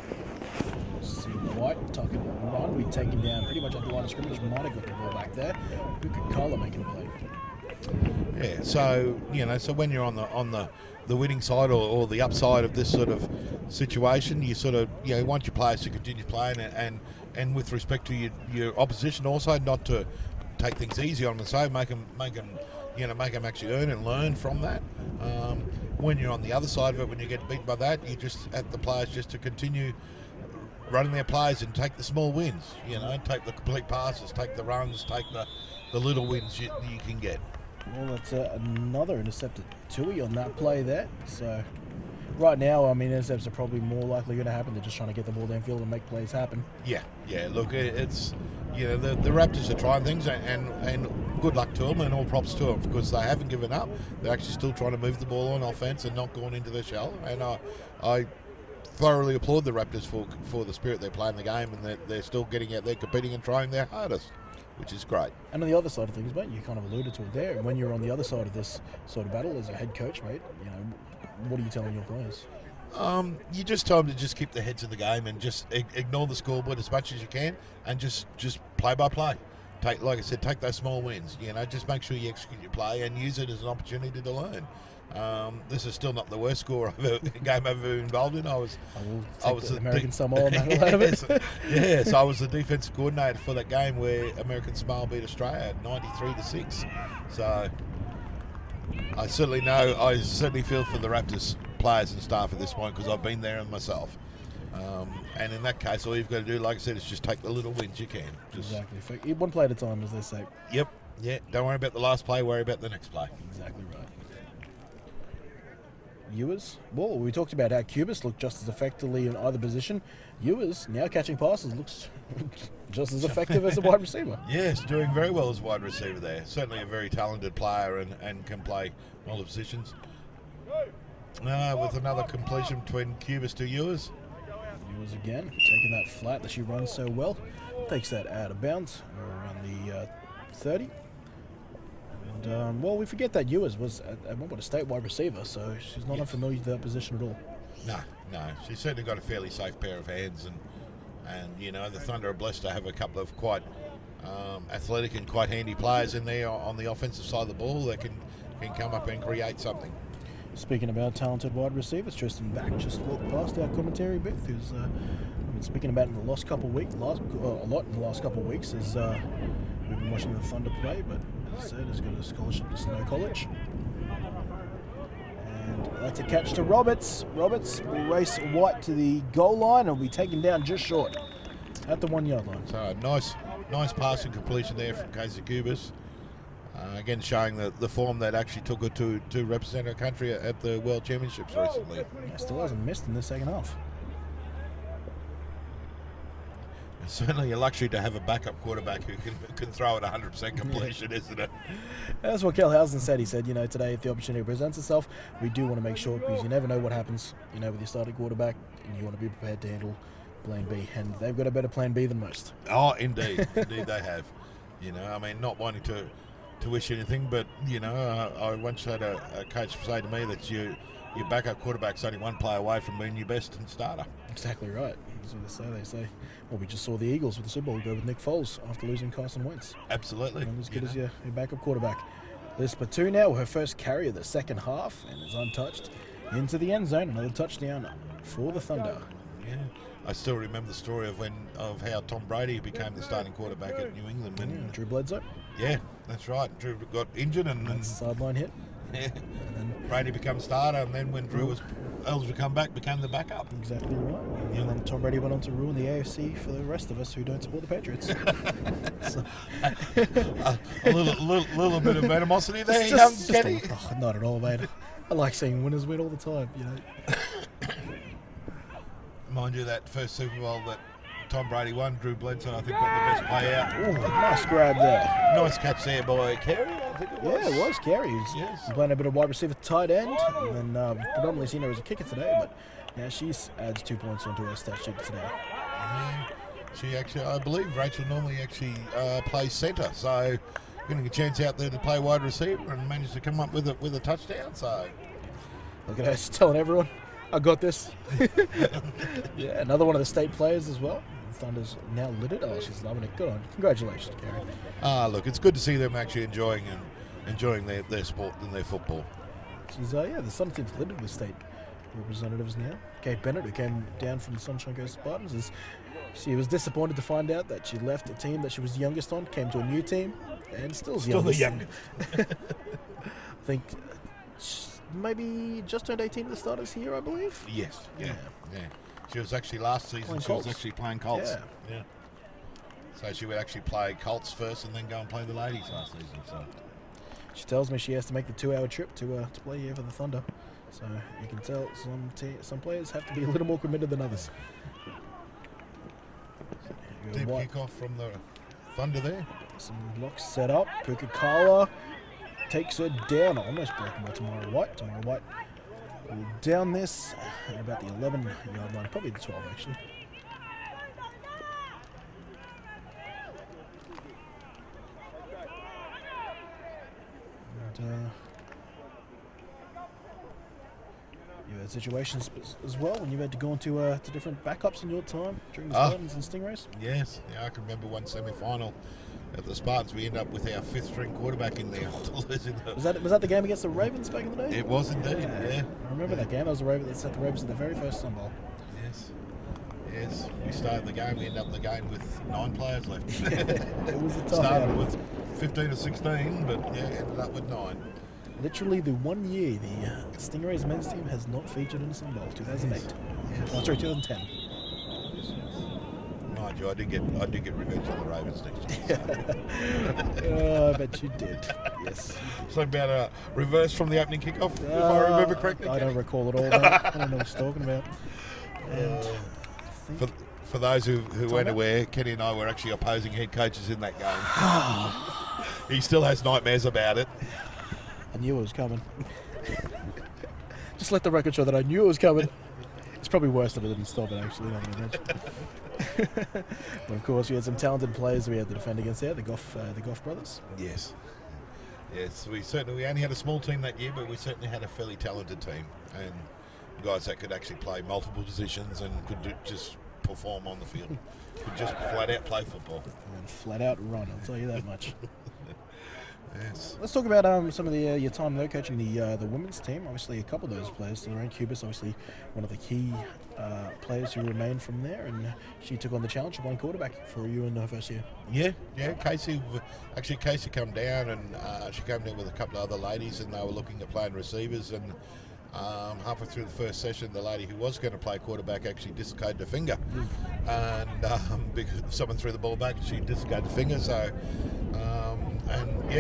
See White tucking on, we take him down pretty much at the line of scrimmage, might have got the ball back there. Look at Carla making a play. Yeah, so when you're on the winning side or the upside of this sort of situation, you sort of want your players to continue playing and with respect to your opposition also not to take things easy on them. So make them actually earn and learn from that. When you're on the other side of it, when you get beaten by that, you just at the players just to continue running their plays and take the small wins. Take the complete passes, take the runs, take the little wins you can get. Well, that's another intercepted Tui on that play there. So right now, intercepts are probably more likely going to happen. They're just trying to get the ball downfield and make plays happen. Yeah. Look, it's the Raptors are trying things, and good luck to them, and all props to them because they haven't given up. They're actually still trying to move the ball on offense and not going into their shell. And I thoroughly applaud the Raptors for the spirit they're playing the game, and they're still getting out there competing and trying their hardest, which is great. And on the other side of things, mate, you kind of alluded to it there. When you're on the other side of this sort of battle as a head coach, mate, what are you telling your players? You just tell them to just keep their heads in the game and just ignore the scoreboard as much as you can, and just play by play. Like I said, take those small wins. Just make sure you execute your play and use it as an opportunity to learn. This is still not the worst game I've ever been involved in. I was the American Samoa medal out of it. So I was the defensive coordinator for that game where American Samoa beat Australia 93-6. So I certainly feel for the Raptors players and staff at this point because I've been there myself. And in that case, all you've got to do, like I said, is just take the little wins you can. Exactly. One play at a time, as they say. Yep. Yeah. Don't worry about the last play. Worry about the next play. Exactly right. Ewers. Well, we talked about how Cubis looked just as effectively in either position. Ewers, now catching passes, looks just as effective as a wide receiver. Yes, doing very well as a wide receiver there. Certainly a very talented player and can play multiple positions. With another completion between Cubis to Ewers. Ewers again, taking that flat that she runs so well. Takes that out of bounds around the 30. And, we forget that Ewers was at one point a state wide receiver, so she's not unfamiliar with that position at all. No. She's certainly got a fairly safe pair of hands, and the Thunder are blessed to have a couple of quite athletic and quite handy players in there on the offensive side of the ball that can come up and create something. Speaking about talented wide receivers, Tristan Back just walked past our commentary booth, who's been speaking about in the last couple of weeks, a lot in the last couple of weeks, as we've been watching the Thunder play, but as I said, he's got a scholarship to Snow College. And that's a catch to Roberts. Roberts will race White to the goal line and will be taken down just short at the 1 yard line. So nice passing completion there from Casey Cubis. Again, showing the form that actually took her to represent her country at the World Championships recently. Yeah, still hasn't missed in the second half. It's certainly a luxury to have a backup quarterback who can throw at 100% completion, isn't it? That's what Kel Housen said. He said, today if the opportunity presents itself, we do want to make sure, because you never know what happens, with your starting quarterback, and you want to be prepared to handle plan B. And they've got a better plan B than most. Oh, indeed. Indeed they have. Not wanting to wish anything, but, I once had a coach say to me that your backup quarterback's only one play away from being your best and starter. Exactly right. That's what they say. Well, we just saw the Eagles with the Super Bowl go with Nick Foles after losing Carson Wentz. Absolutely. And as good as your backup quarterback. Liz Patu now, her first carry of the second half, and is untouched into the end zone. Another touchdown for the Thunder. Yeah. I still remember the story of how Tom Brady became the starting quarterback at New England. Drew Bledsoe. Yeah, that's right. Drew got injured and That's sideline hit. yeah, And then Brady became starter, and then when Drew was eligible to come back, became the backup. exactly right. And then Tom Brady went on to ruin the AFC for the rest of us who don't support the Patriots. So, A little bit of animosity there, it's young just Kenny. not at all, mate. I like seeing winners win all the time, you know. Mind you, that first Super Bowl that Tom Brady won, Drew Bledsoe, I think, got the best play out. Ooh, nice grab there. Nice catch there by Carey, I think it was. Yeah, it was Carey. He's Yes. playing a bit of wide receiver, tight end, and then predominantly seen her as a kicker today. But yeah, she adds 2 points onto her stat sheet today. Yeah. She actually, I believe Rachel normally actually plays centre, so getting a chance out there to play wide receiver and managed to come up with a touchdown. So Look at her, she's telling everyone, "I got this." Yeah, another one of the state players as well. Thunder's now littered. Oh, she's loving it. Good on. Congratulations, Carey. look, it's good to see them actually enjoying their sport and their football. She's the Thunder team's littered with state representatives now. Kate Bennett, who came down from the Sunshine Coast Spartans, she was disappointed to find out that she left a team that she was the youngest on, came to a new team, and still the youngest. I think maybe just turned 18 at the starters here, I believe. Yes, yeah. She was actually last season. Playing She was Colts. actually playing Colts. Yeah. So she would actually play Colts first and then go and play the ladies last season. So She tells me she has to make the 2-hour trip to play here for the Thunder. So you can tell some players have to be a little more committed than others. deep kickoff from the Thunder there. Some blocks set up. Pukakala takes her down. Almost broken by Tamara White. Tamara White will down this at about the 11-yard line, probably the 12 actually. And you had situations as well when you had to go into to different backups in your time during the Spartans and Stingrays. Yes, I can remember one semi-final at the Spartans. We ended up with our fifth-string quarterback in there after losing the. Was that the game against the Ravens back in the day? It was indeed. Yeah. I remember that game. That was the Ravens that set the Ravens in the very first Sun Bowl. Yes. We started the game. We ended up the game with 9 players left. It was a tough Started outing. with 15 or 16, but yeah, ended up with 9. Literally the 1 year the Stingrays men's team has not featured in the Sun Bowl, 2008. Yes. Oh, sorry, 2010. Mind you, I did get revenge on the Ravens next year. Oh, I bet you did. Yes. So about a reverse from the opening kickoff, if I remember correctly. I don't Kenny? recall it all, mate. I don't know what you're talking about. And I think For those who weren't aware, Kenny and I were actually opposing head coaches in that game. He still has nightmares about it. I knew it was coming. Just let the record show that I knew it was coming. It's probably worse that I didn't stop it, actually. Not gonna mention. But of course, we had some talented players we had to defend against there, the Goff brothers. Yes. Yes, we only had a small team that year, but we certainly had a fairly talented team and guys that could actually play multiple positions and could just perform on the field. Could just flat out play football. And flat out run, I'll tell you that much. Yes. Let's talk about some of the your time there coaching the women's team. Obviously, a couple of those players, Lorraine Cubis, obviously one of the key players who remained from there, and she took on the challenge of one quarterback for you in her first year. Yeah. Casey came down and she came down with a couple of other ladies, and they were looking at playing receivers. And halfway through the first session, the lady who was going to play quarterback actually dislocated her finger, and because someone threw the ball back, she dislocated the finger. So.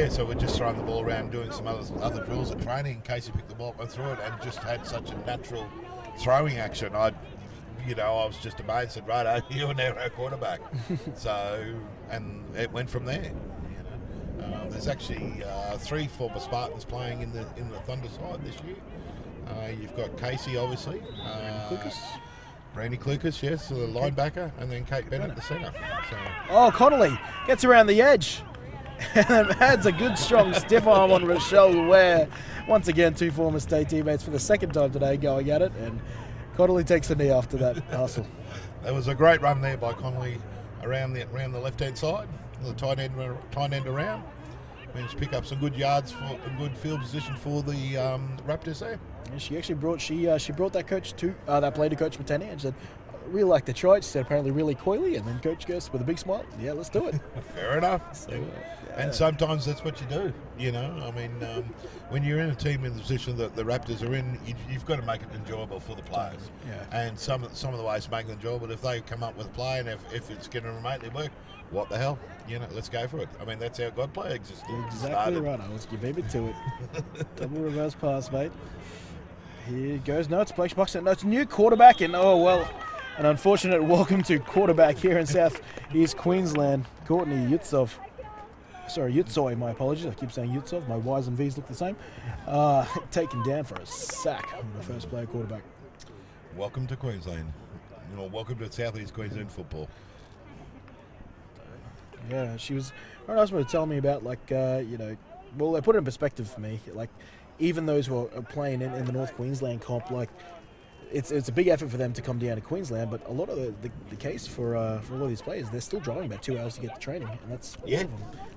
So we're just throwing the ball around, doing some other drills at training. And Casey picked the ball up and threw it, and just had such a natural throwing action. I was just amazed. Said, "Right, you're now our quarterback." And it went from there. There's actually 3 former Spartans playing in the Thunder side this year. You've got Casey, obviously. Brandy Klukas, yes, the linebacker, and then Kate Bennett, the centre. So. Oh, Connolly gets around the edge and adds a good, strong stiff arm on Rochelle Ware. Once again, 2 former state teammates for the second time today going at it, and Connolly takes a knee after that hustle. There was a great run there by Connolly around the left-hand side, the tight end around. Managed to pick up some good yards and good field position for the Raptors there. And she actually brought that coach to that player to Coach Matani and said, really like to try it. She said apparently really coily, and then coach goes with a big smile, yeah, let's do it. Fair enough. So, And sometimes that's what you do, you know. I mean, when you're in a team in the position that the Raptors are in, you've got to make it enjoyable for the players. Yeah. And some of the ways to make it enjoyable, if they come up with a play and if it's going to remotely work, what the hell? You know, let's go for it. I mean, that's how God play existed. Exactly right. I was giving it to it. Double reverse pass, mate. Here goes. No, it's Blake Buxton. No, it's a new quarterback, and oh well, an unfortunate welcome to quarterback here in South East Queensland, Courtney Yutsov. Sorry, Yutsoy, my apologies. I keep saying Yutsov. My Y's and V's look the same. Taken down for a sack on the first player quarterback. Welcome to Queensland. You know, welcome to Southeast Queensland football. Yeah, she was. Her husband was telling me about, like, you know, well, they put it in perspective for me. Like, even those who are playing in the North Queensland comp, like, it's a big effort for them to come down to Queensland. But a lot of the case for a lot of these players, they're still driving about 2 hours to get to training, and that's all of them.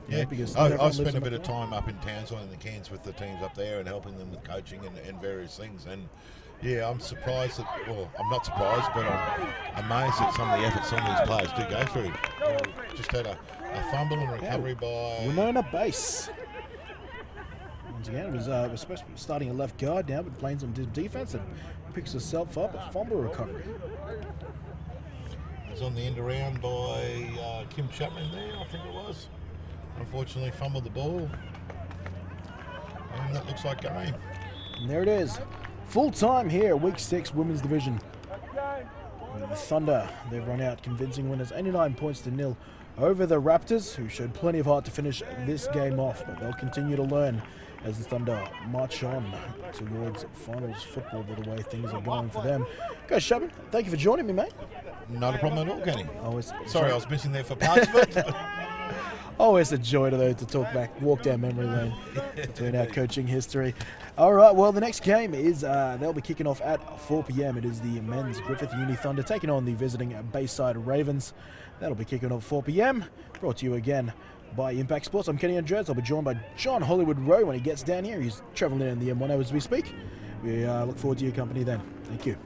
You know, because I've spent a bit of time up in Townsville and the Cairns with the teams up there and helping them with coaching and various things. And yeah, I'm surprised that, well, I'm not surprised, but I'm amazed at some of the efforts some of these players do go through. Just had a fumble and recovery by Winona Base. Once again, was supposed to be starting a left guard now, but playing some defense and picks herself up a fumble recovery. was on the end around by Kim Chapman there, I think it was. Unfortunately fumbled the ball. And that looks like game. And there it is. Full time here, week 6 women's division. With the Thunder, they've run out convincing winners, 89 points to 0 over the Raptors, who showed plenty of heart to finish this game off, but they'll continue to learn as the Thunder march on towards finals football with the way things are going for them. Coach Chapman, thank you for joining me, mate. Not a problem at all, Kenny. Always, Sorry, I was missing there for parts of it. always a joy to talk back, walk down memory lane between our coaching history. All right, well, the next game is, they'll be kicking off at 4 p.m. It is the men's Griffith Uni Thunder taking on the visiting Bayside Ravens. That'll be kicking off 4 p.m. Brought to you again by Impact Sports. I'm Kenny Andres. I'll be joined by John Hollywood Rowe when he gets down here. He's travelling in the M1 as we speak. We look forward to your company then. Thank you.